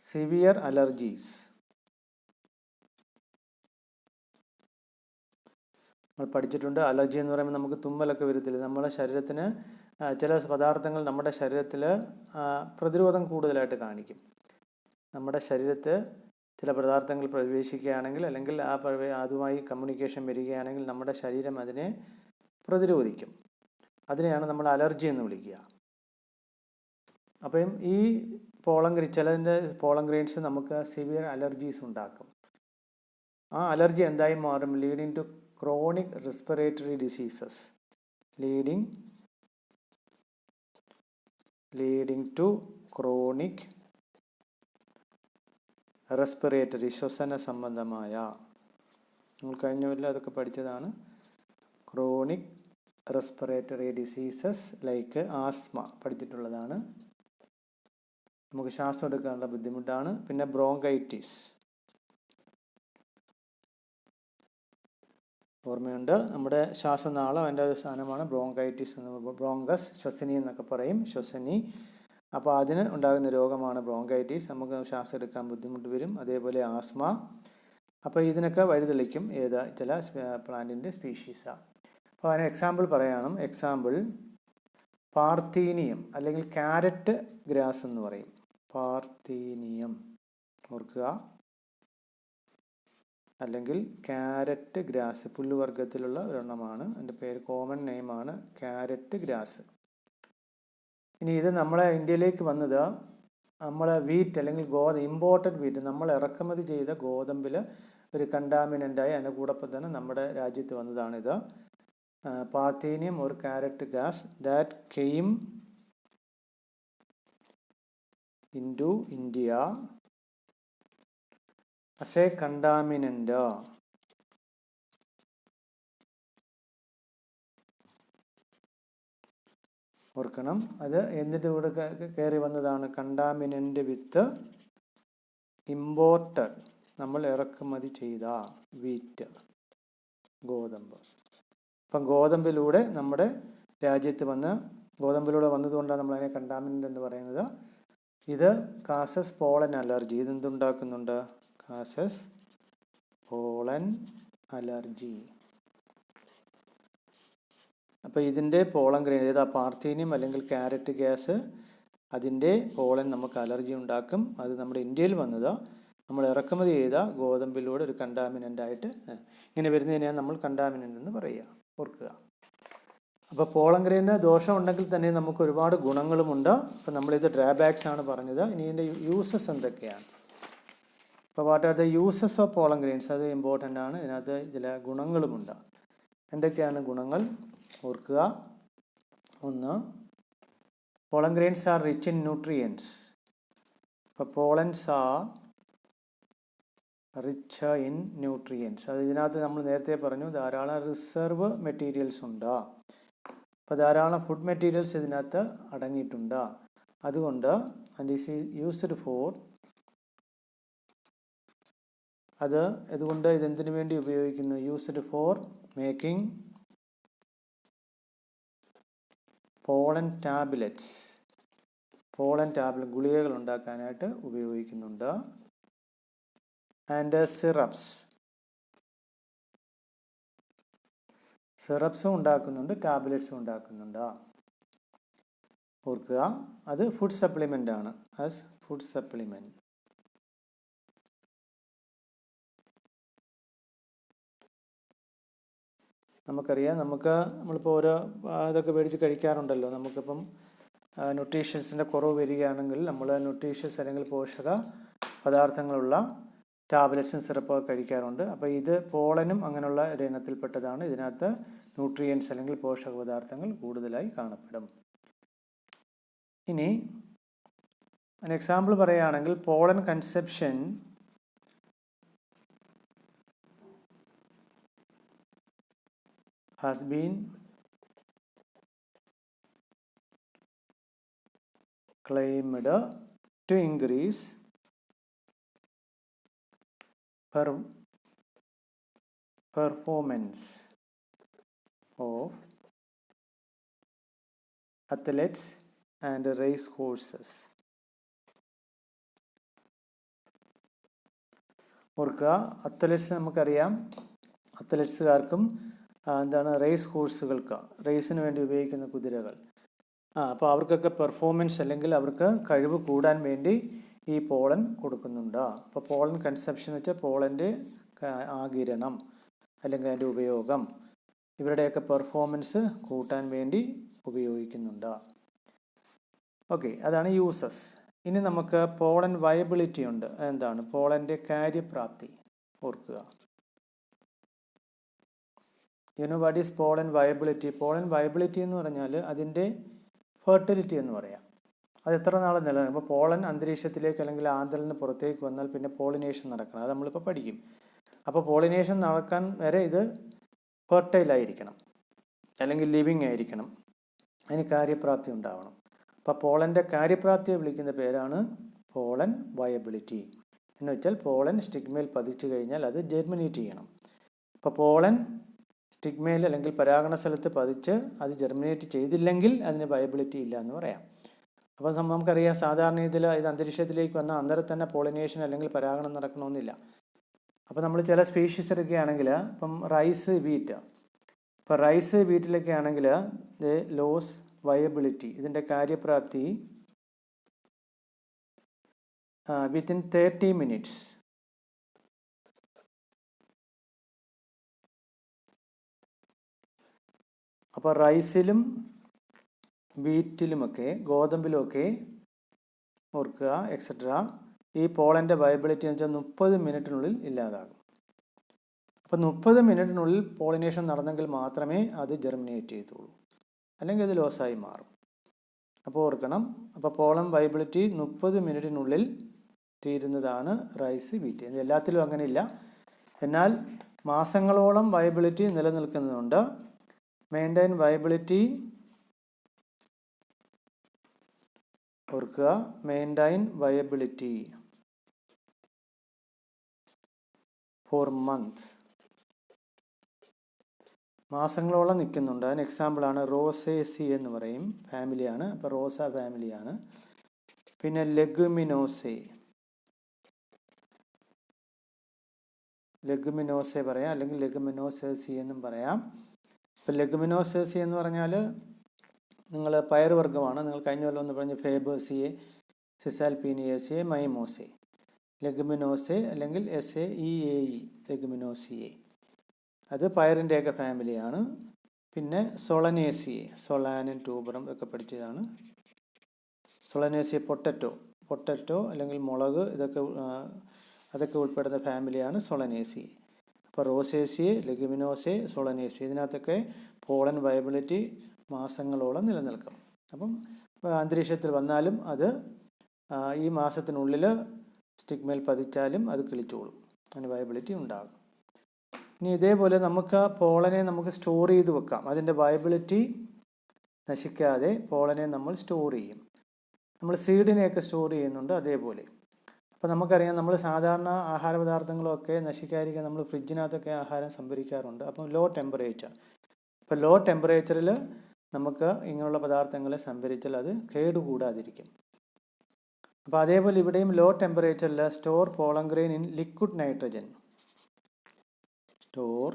severe allergies. നമ്മൾ പഠിച്ചിട്ടുണ്ട്, അലർജി എന്ന് പറയുമ്പോൾ നമുക്ക് തുമ്മലൊക്കെ വരത്തില്ല. നമ്മുടെ ശരീരത്തിന് ചില പദാർത്ഥങ്ങൾ നമ്മുടെ ശരീരത്തിൽ പ്രതിരോധം കൂടുതലായിട്ട് കാണിക്കും. നമ്മുടെ ശരീരത്തിൽ ചില പദാർത്ഥങ്ങൾ പ്രവേശിക്കുകയാണെങ്കിൽ, അല്ലെങ്കിൽ അതുമായി കമ്മ്യൂണിക്കേഷൻ വരികയാണെങ്കിൽ നമ്മുടെ ശരീരം അതിനെ പ്രതിരോധിക്കും. അതിനെയാണ് നമ്മൾ അലർജി എന്ന് വിളിക്കുക. അപ്പം ഈ ചിലതിൻ്റെ പോളൻ ഗ്രെയിൻസ് നമുക്ക് സിവിയർ അലർജീസ് ഉണ്ടാക്കും. ആ അലർജി എന്തായി മാറും? Leading to chronic respiratory diseases, leading to chronic respiratory, ശ്വസന സംബന്ധമായ, നമ്മൾ കഴിഞ്ഞ കൊല്ലം അതൊക്കെ പഠിച്ചതാണ്. Chronic respiratory diseases like asthma പഠിച്ചിട്ടുള്ളതാണ്. നമുക്ക് ശ്വാസം എടുക്കാനുള്ള ബുദ്ധിമുട്ടാണ്. പിന്നെ ബ്രോങ്കൈറ്റിസ്, ഓർമ്മയുണ്ട്, നമ്മുടെ ശ്വാസനാളം അതിൻ്റെ ഒരു സാധനമാണ് ബ്രോങ്കൈറ്റിസ് എന്ന്. ബ്രോങ്കസ്, ശ്വസനി എന്നൊക്കെ പറയും, ശ്വസനി. അപ്പോൾ അതിന് ഉണ്ടാകുന്ന രോഗമാണ് ബ്രോങ്കൈറ്റിസ്. നമുക്ക് ശ്വാസം എടുക്കാൻ ബുദ്ധിമുട്ട് വരും. അതേപോലെ ആസ്മ. അപ്പോൾ ഇതിനൊക്കെ വഴിതെളിക്കും ചില പ്ലാന്റിൻ്റെ സ്പീഷീസാണ്. അപ്പോൾ അതിന് എക്സാമ്പിൾ പറയണം. എക്സാമ്പിൾ പാർത്തീനിയം അല്ലെങ്കിൽ ക്യാരറ്റ് ഗ്രാസ് എന്ന് പറയും. പാർത്തീനിയം ഓർക്കുക, അല്ലെങ്കിൽ ക്യാരറ്റ് ഗ്രാസ്, പുല്ലുവർഗത്തിലുള്ള ഒരെണ്ണമാണ്. എൻ്റെ പേര് കോമൺ നെയിമാണ് ക്യാരറ്റ് ഗ്രാസ്. ഇനി ഇത് നമ്മളെ ഇന്ത്യയിലേക്ക് വന്നത് നമ്മളെ വീറ്റ് അല്ലെങ്കിൽ ഇമ്പോർട്ടഡ് വീറ്റ്, നമ്മൾ ഇറക്കുമതി ചെയ്ത ഗോതമ്പിൽ ഒരു കണ്ടാമിനൻ്റായി അതിൻ്റെ കൂടൊപ്പം തന്നെ നമ്മുടെ രാജ്യത്ത് വന്നതാണിത്. Parthenium or carrot gas that came into India as a contaminant. ഓർക്കണം, അത് എന്നിട്ട് കൂടെ കയറി വന്നതാണ് കണ്ടാമിനൻ്റ് വിത്ത് ഇമ്പോർട്ടഡ്, നമ്മൾ ഇറക്കുമതി ചെയ്ത വീറ്റ്, ഗോതമ്പ്. അപ്പം ഗോതമ്പിലൂടെ നമ്മുടെ രാജ്യത്ത് ഗോതമ്പിലൂടെ വന്നതുകൊണ്ടാണ് നമ്മളതിനെ കണ്ടാമിനൻ്റ് എന്ന് പറയുന്നത്. ഇത് കാസസ് പോളൻ അലർജി. ഇതെന്തുണ്ടാക്കുന്നുണ്ട്? Causes pollen allergy. അപ്പോൾ ഇതിൻ്റെ പോളൻ ഗ്രെയിൻ പാർത്തീനിയം അല്ലെങ്കിൽ ക്യാരറ്റ് ഗ്യാസ്, അതിൻ്റെ പോളൻ നമുക്ക് അലർജി ഉണ്ടാക്കും. അത് നമ്മുടെ ഇന്ത്യയിൽ വന്നത് നമ്മൾ ഇറക്കുമതി ചെയ്ത ഗോതമ്പിലൂടെ ഒരു കണ്ടാമിനൻ്റായിട്ട് ഇങ്ങനെ വരുന്നതിനെയാണ് നമ്മൾ കണ്ടാമിനൻ്റ് എന്ന് പറയുക. ഓർക്കുക. അപ്പോൾ പോളൻ ഗ്രെയിന് ദോഷം ഉണ്ടെങ്കിൽ തന്നെ നമുക്ക് ഒരുപാട് ഗുണങ്ങളുമുണ്ട്. അപ്പോൾ നമ്മളിത് ഡ്രാബാക്സ് ആണ് പറഞ്ഞത്. ഇനി ഇതിൻ്റെ യൂസസ് എന്തൊക്കെയാണ്? അപ്പോൾ what are the uses of pollen grains? അത് ഇമ്പോർട്ടൻ്റ് ആണ്. ഇതിനകത്ത് ചില ഗുണങ്ങളുമുണ്ട്. എന്തൊക്കെയാണ് ഗുണങ്ങൾ? ഓർക്കുക. ഒന്ന്, pollen grains are rich in nutrients. അപ്പോൾ pollens are rich in nutrients. അത് ഇതിനകത്ത് നമ്മൾ നേരത്തെ പറഞ്ഞു ധാരാളം റിസർവ് മെറ്റീരിയൽസ് ഉണ്ട്. അപ്പോൾ ധാരാളം ഫുഡ് മെറ്റീരിയൽസ് ഇതിനകത്ത് അടങ്ങിയിട്ടുണ്ട്. അതുകൊണ്ട് ദിസ് ഈസ് യൂസ്ഡ് ഫോർ, അതുകൊണ്ട് ഇതെന്തിനു വേണ്ടി ഉപയോഗിക്കുന്നു? Used for making pollen tablets. ഗുളികകൾ ഉണ്ടാക്കാനായിട്ട് ഉപയോഗിക്കുന്നുണ്ട്. ആൻഡ് സിറപ്സും ഉണ്ടാക്കുന്നുണ്ട്, ടാബ്ലറ്റ്സും ഉണ്ടാക്കുന്നുണ്ട്. ഓർക്കുക, അത് ഫുഡ് സപ്ലിമെൻ്റ് ആണ്. As food supplement. നമുക്കറിയാം, നമ്മളിപ്പോൾ ഓരോ ഇതൊക്കെ മേടിച്ച് കഴിക്കാറുണ്ടല്ലോ. നമുക്കിപ്പം ന്യൂട്രീഷ്യൻസിൻ്റെ കുറവ് വരികയാണെങ്കിൽ നമ്മൾ ന്യൂട്രീഷ്യസ് അല്ലെങ്കിൽ പോഷക പദാർത്ഥങ്ങളുള്ള ടാബ്ലറ്റ്സും സിറപ്പൊക്കെ കഴിക്കാറുണ്ട്. അപ്പോൾ ഇത് പോളനും അങ്ങനെയുള്ള ഒരു ഇനത്തിൽപ്പെട്ടതാണ്. ഇതിനകത്ത് ന്യൂട്രിയൻസ് അല്ലെങ്കിൽ പോഷക പദാർത്ഥങ്ങൾ കൂടുതലായി കാണപ്പെടും. ഇനി an എക്സാമ്പിൾ പറയുകയാണെങ്കിൽ pollen conception has been claimed to increase performance of athletes and race horses. ഓർക്കുക, അത്ലറ്റ്സ് നമുക്കറിയാം, അത്ലറ്റ്സുകാർക്കും എന്താണ് റേസ് ഹോഴ്സുകൾക്ക്, റേസിന് വേണ്ടി ഉപയോഗിക്കുന്ന കുതിരകൾ, അപ്പോൾ അവർക്കൊക്കെ പെർഫോമൻസ് അല്ലെങ്കിൽ അവർക്ക് കഴിവ് കൂടാൻ വേണ്ടി ഈ പോളൻ കൊടുക്കുന്നുണ്ട്. അപ്പോൾ പോളൻ കൺസെപ്ഷൻ വെച്ചാൽ പോളൻ്റെ ആഗിരണം അല്ലെങ്കിൽ അതിൻ്റെ ഉപയോഗം ഇവരുടെയൊക്കെ പെർഫോമൻസ് കൂട്ടാൻ വേണ്ടി ഉപയോഗിക്കുന്നുണ്ട്. ഓക്കെ, അതാണ് യൂസസ്. ഇനി നമുക്ക് പോളൻ വയബിലിറ്റി ഉണ്ട്. എന്താണ് പോളൻ്റെ കാര്യപ്രാപ്തി? ഓർക്കുക, what is pollen viability? Pollen viability എന്ന് പറഞ്ഞാൽ അതിൻ്റെ ഫെർട്ടിലിറ്റി എന്ന് പറയാം. അത് എത്ര നാൾ നിലനിൽക്കും? ഇപ്പോൾ പോളൻ അന്തരീക്ഷത്തിലേക്ക് അല്ലെങ്കിൽ ആന്തലിന് പുറത്തേക്ക് വന്നാൽ പിന്നെ പോളിനേഷൻ നടക്കണം. അത് നമ്മളിപ്പോൾ പഠിക്കും. അപ്പോൾ പോളിനേഷൻ നടക്കാൻ വരെ ഇത് ഫെർട്ടൈലായിരിക്കണം അല്ലെങ്കിൽ ലിവിങ് ആയിരിക്കണം, അതിന് കാര്യപ്രാപ്തി ഉണ്ടാവണം. അപ്പോൾ പോളൻ്റെ കാര്യപ്രാപ്തിയെ വിളിക്കുന്ന പേരാണ് പോളൻ വയബിലിറ്റി. എന്ന് വെച്ചാൽ പോളൻ സ്റ്റിഗ്മയിൽ പതിച്ചു കഴിഞ്ഞാൽ അത് ജെർമിനേറ്റ് ചെയ്യണം. അപ്പോൾ പോളൻ സ്റ്റിഗ്മയിൽ അല്ലെങ്കിൽ പരാഗണ സ്ഥലത്ത് പതിച്ച് അത് ജെർമിനേറ്റ് ചെയ്തില്ലെങ്കിൽ അതിന് വയബിലിറ്റി ഇല്ല എന്ന് പറയാം. അപ്പോൾ നമുക്കറിയാം, സാധാരണ ഇതിൽ ഇത് അന്തരീക്ഷത്തിലേക്ക് വന്നാൽ അന്നേരം തന്നെ പോളിനേഷൻ അല്ലെങ്കിൽ പരാഗണം നടക്കണമെന്നില്ല. അപ്പോൾ നമ്മൾ ചില സ്പീഷീസ് എടുക്കുകയാണെങ്കിൽ, ഇപ്പം റൈസ്, വീറ്റ്, ഇപ്പോൾ റൈസ് വീറ്റിലൊക്കെ ആണെങ്കിൽ ദ ലോസ് വയബിലിറ്റി, ഇതിൻ്റെ കാര്യപ്രാപ്തി വിത്തിൻ 30 minutes. അപ്പോൾ റൈസിലും വീറ്റിലുമൊക്കെ ഗോതമ്പിലുമൊക്കെ ഓർക്കുക എക്സെട്ര ഈ പോളൻ്റെ വയബിലിറ്റി എന്ന് വെച്ചാൽ 30 മിനിറ്റിനുള്ളിൽ ഇല്ലാതാകും. അപ്പോൾ 30 മിനിറ്റിനുള്ളിൽ പോളിനേഷൻ നടന്നെങ്കിൽ മാത്രമേ അത് ജെർമിനേറ്റ് ചെയ്തുള്ളൂ, അല്ലെങ്കിൽ അത് ലോസായി മാറും. അപ്പോൾ ഓർക്കണം, അപ്പോൾ പോളൻ വയബിലിറ്റി 30 മിനിറ്റിനുള്ളിൽ തീരുന്നതാണ് റൈസ്, വീറ്റ്. ഇത് എല്ലാത്തിലും അങ്ങനെയില്ല, എന്നാൽ മാസങ്ങളോളം വയബിലിറ്റി നിലനിൽക്കുന്നുണ്ട്. മെയിൻറ്റെയിൻ വയബിലിറ്റി, ഓർക്കുക, മെയിൻറ്റെയിൻ വയബിലിറ്റി ഫോർ മന്ത്സ്, മാസങ്ങളോളം നിൽക്കുന്നുണ്ട്. അതിന് എക്സാമ്പിളാണ് റോസേസി എന്ന് പറയും, ഫാമിലിയാണ്. അപ്പോൾ റോസ ഫാമിലിയാണ്. പിന്നെ ലെഗുമിനോസെ പറയാം, അല്ലെങ്കിൽ ലെഗുമിനോസേസി എന്നും പറയാം. ഇപ്പോൾ ലെഗുമിനോസേസി എന്ന് പറഞ്ഞാൽ നിങ്ങൾ പയറുവർഗ്ഗമാണ്. നിങ്ങൾ കഴിഞ്ഞ കൊല്ലം ഒന്ന് പറഞ്ഞ് ഫേബേസിയെ, സിസാൽപീനിയേസിയെ, മൈമോസെ, ലെഗുമിനോസെ അല്ലെങ്കിൽ SAEAE, ലെഗുമിനോസിയെ, അത് പയറിൻ്റെയൊക്കെ ഫാമിലിയാണ്. പിന്നെ സൊളനേസിയെ, സൊളാനും ട്യൂബറും ഒക്കെ പഠിച്ചതാണ്. സൊളനേസിയെ പൊട്ടറ്റോ അല്ലെങ്കിൽ മുളക്, അതൊക്കെ ഉൾപ്പെടുന്ന ഫാമിലിയാണ് സൊളനേസി. അപ്പോൾ റോസേസിയെ, ലെഗുമിനോസെ, സൊളനേസി, ഇതിനകത്തൊക്കെ പോളൻ വയബിലിറ്റി മാസങ്ങളോളം നിലനിൽക്കും. അപ്പം അന്തരീക്ഷത്തിൽ വന്നാലും അത് ഈ മാസത്തിനുള്ളിൽ സ്റ്റിഗ്മയിൽ പതിച്ചാലും അത് കിളിച്ചോളും, അതിന് വയബിലിറ്റി ഉണ്ടാകും. ഇനി ഇതേപോലെ നമുക്ക് പോളനെ നമുക്ക് സ്റ്റോർ ചെയ്ത് വെക്കാം. അതിൻ്റെ വയബിലിറ്റി നശിക്കാതെ പോളനെ നമ്മൾ സ്റ്റോർ ചെയ്യും. നമ്മൾ സീഡിനെയൊക്കെ സ്റ്റോർ ചെയ്യുന്നുണ്ട് അതേപോലെ. അപ്പോൾ നമുക്കറിയാം, നമ്മൾ സാധാരണ ആഹാര പദാർത്ഥങ്ങളൊക്കെ നശിക്കാതിരിക്കാൻ നമ്മൾ ഫ്രിഡ്ജിനകത്തൊക്കെ ആഹാരം സംഭരിക്കാറുണ്ട്. അപ്പം ലോ ടെമ്പറേച്ചർ, ഇപ്പോൾ ലോ ടെമ്പറേച്ചറിൽ നമുക്ക് ഇങ്ങനെയുള്ള പദാർത്ഥങ്ങളെ സംഭരിച്ചാൽ അത് കേടുകൂടാതിരിക്കും. അപ്പോൾ അതേപോലെ ഇവിടെയും ലോ ടെമ്പറേച്ചറിൽ store pollen grain in liquid nitrogen, store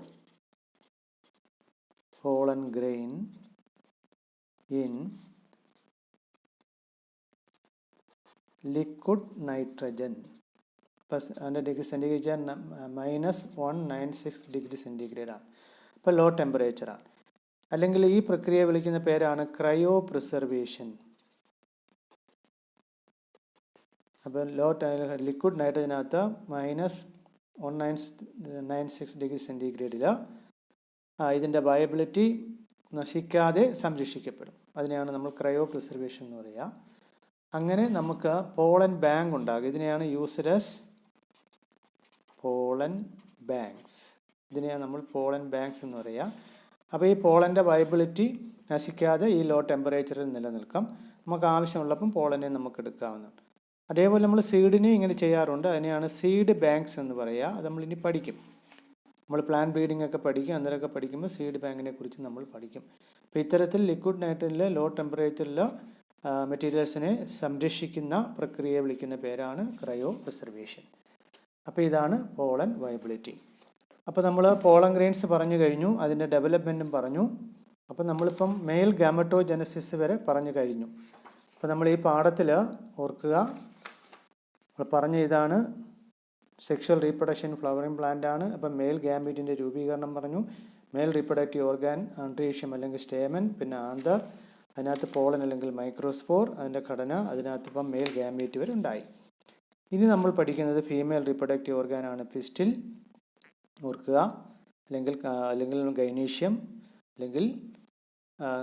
pollen grain in liquid nitrogen. Plus അതിൻ്റെ ഡിഗ്രി സെൻറ്റിഗ്രേഡ് -196 ഡിഗ്രി സെൻറ്റിഗ്രേഡാണ്. ഇപ്പോൾ ലോ ടെമ്പറേച്ചറാണ്. അല്ലെങ്കിൽ ഈ പ്രക്രിയയെ വിളിക്കുന്ന പേരാണ് ക്രയോ പ്രിസർവേഷൻ. അപ്പോൾ ലിക്വിഡ് നൈട്രജനകത്ത് -196 ഡിഗ്രി സെൻറ്റിഗ്രേഡിൽ ഇതിൻ്റെ വയബിലിറ്റി നശിക്കാതെ സംരക്ഷിക്കപ്പെടും. അതിനെയാണ് നമ്മൾ ക്രയോ പ്രിസർവേഷൻ എന്ന് പറയുക. അങ്ങനെ നമുക്ക് പോളൻ ബാങ്ക് ഉണ്ടാകും. ഇതിനെയാണ് യൂസ്ഡ് ആസ് പോളൻ ബാങ്ക്സ്. ഇതിനെയാണ് നമ്മൾ പോളൻ ബാങ്ക്സ് എന്ന് പറയുക. അപ്പോൾ ഈ പോളൻ്റെ വയബിലിറ്റി നശിക്കാതെ ഈ ലോ ടെമ്പറേച്ചറിൽ നിലനിൽക്കാം. നമുക്ക് ആവശ്യമുള്ളപ്പം പോളനെ നമുക്ക് എടുക്കാവുന്നതാണ്. അതേപോലെ നമ്മൾ സീഡിനെ ഇങ്ങനെ ചെയ്യാറുണ്ട്. അതിനെയാണ് സീഡ് ബാങ്ക്സ് എന്ന് പറയുക. അത് നമ്മളിനി പഠിക്കും. നമ്മൾ പ്ലാൻ ബ്രീഡിംഗ് ഒക്കെ പഠിക്കും. അന്നേരമൊക്കെ പഠിക്കുമ്പോൾ സീഡ് ബാങ്കിനെ കുറിച്ച് നമ്മൾ പഠിക്കും. അപ്പോൾ ഇത്തരത്തിൽ ലിക്വിഡ് നൈട്രജനിലെ ലോ ടെമ്പറേച്ചറിലെ മെറ്റീരിയൽസിനെ സംരക്ഷിക്കുന്ന പ്രക്രിയയെ വിളിക്കുന്ന പേരാണ് ക്രയോ പ്രിസർവേഷൻ. അപ്പോൾ ഇതാണ് പോളൻ വയബിലിറ്റി. അപ്പോൾ നമ്മൾ പോളൻ ഗ്രെയിൻസ് പറഞ്ഞു കഴിഞ്ഞു, അതിൻ്റെ ഡെവലപ്മെൻറ്റും പറഞ്ഞു. അപ്പോൾ നമ്മളിപ്പം മെയിൽ ഗാമറ്റോജനസിസ് വരെ പറഞ്ഞു കഴിഞ്ഞു. അപ്പോൾ നമ്മൾ ഈ പാഠത്തിൽ ഓർക്കുക, നമ്മൾ പറഞ്ഞ ഇതാണ് സെക്ഷൽ റീപ്രൊഡക്ഷൻ ഫ്ലവറിംഗ് പ്ലാന്റ് ആണ്. അപ്പം മെയിൽ ഗാമീറ്റിൻ്റെ രൂപീകരണം പറഞ്ഞു. മെയിൽ റീപ്രൊഡക്റ്റീവ് ഓർഗാൻ ആൻഡ്രീഷ്യം അല്ലെങ്കിൽ സ്റ്റേമൻ, പിന്നെ ആന്തർ, അതിനകത്ത് പോളൻ അല്ലെങ്കിൽ മൈക്രോസ്പോർ, അതിൻ്റെ ഘടന, അതിനകത്ത് ഇപ്പം മെയിൽ ഗാമീറ്റ് വരെ ഉണ്ടായി. ഇനി നമ്മൾ പഠിക്കുന്നത് ഫീമെയിൽ റീപ്രൊഡക്റ്റീവ് ഓർഗാനാണ് പിസ്റ്റിൽ, ഓർക്കുക, അല്ലെങ്കിൽ ഗൈനീഷ്യം, അല്ലെങ്കിൽ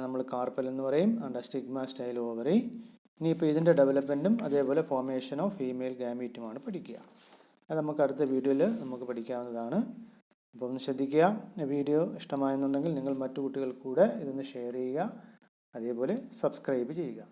നമ്മൾ കാർപ്പൽ എന്ന് പറയും, സ്റ്റിഗ്മ സ്റ്റൈൽ ഓവറി. ഇനിയിപ്പോൾ ഇതിൻ്റെ ഡെവലപ്മെൻറ്റും അതേപോലെ ഫോർമേഷൻ ഓഫ് ഫീമെയിൽ ഗാമീറ്റുമാണ് പഠിക്കുക. അത് നമുക്ക് അടുത്ത വീഡിയോയിൽ നമുക്ക് പഠിക്കാവുന്നതാണ്. അപ്പോൾ ഒന്ന് ശ്രദ്ധിക്കുക. വീഡിയോ ഇഷ്ടമായെന്നുണ്ടെങ്കിൽ നിങ്ങൾ മറ്റു കുട്ടികൾക്ക് കൂടെ ഇതൊന്ന് ഷെയർ ചെയ്യുക, അതേപോലെ സബ്സ്ക്രൈബ് ചെയ്യുക.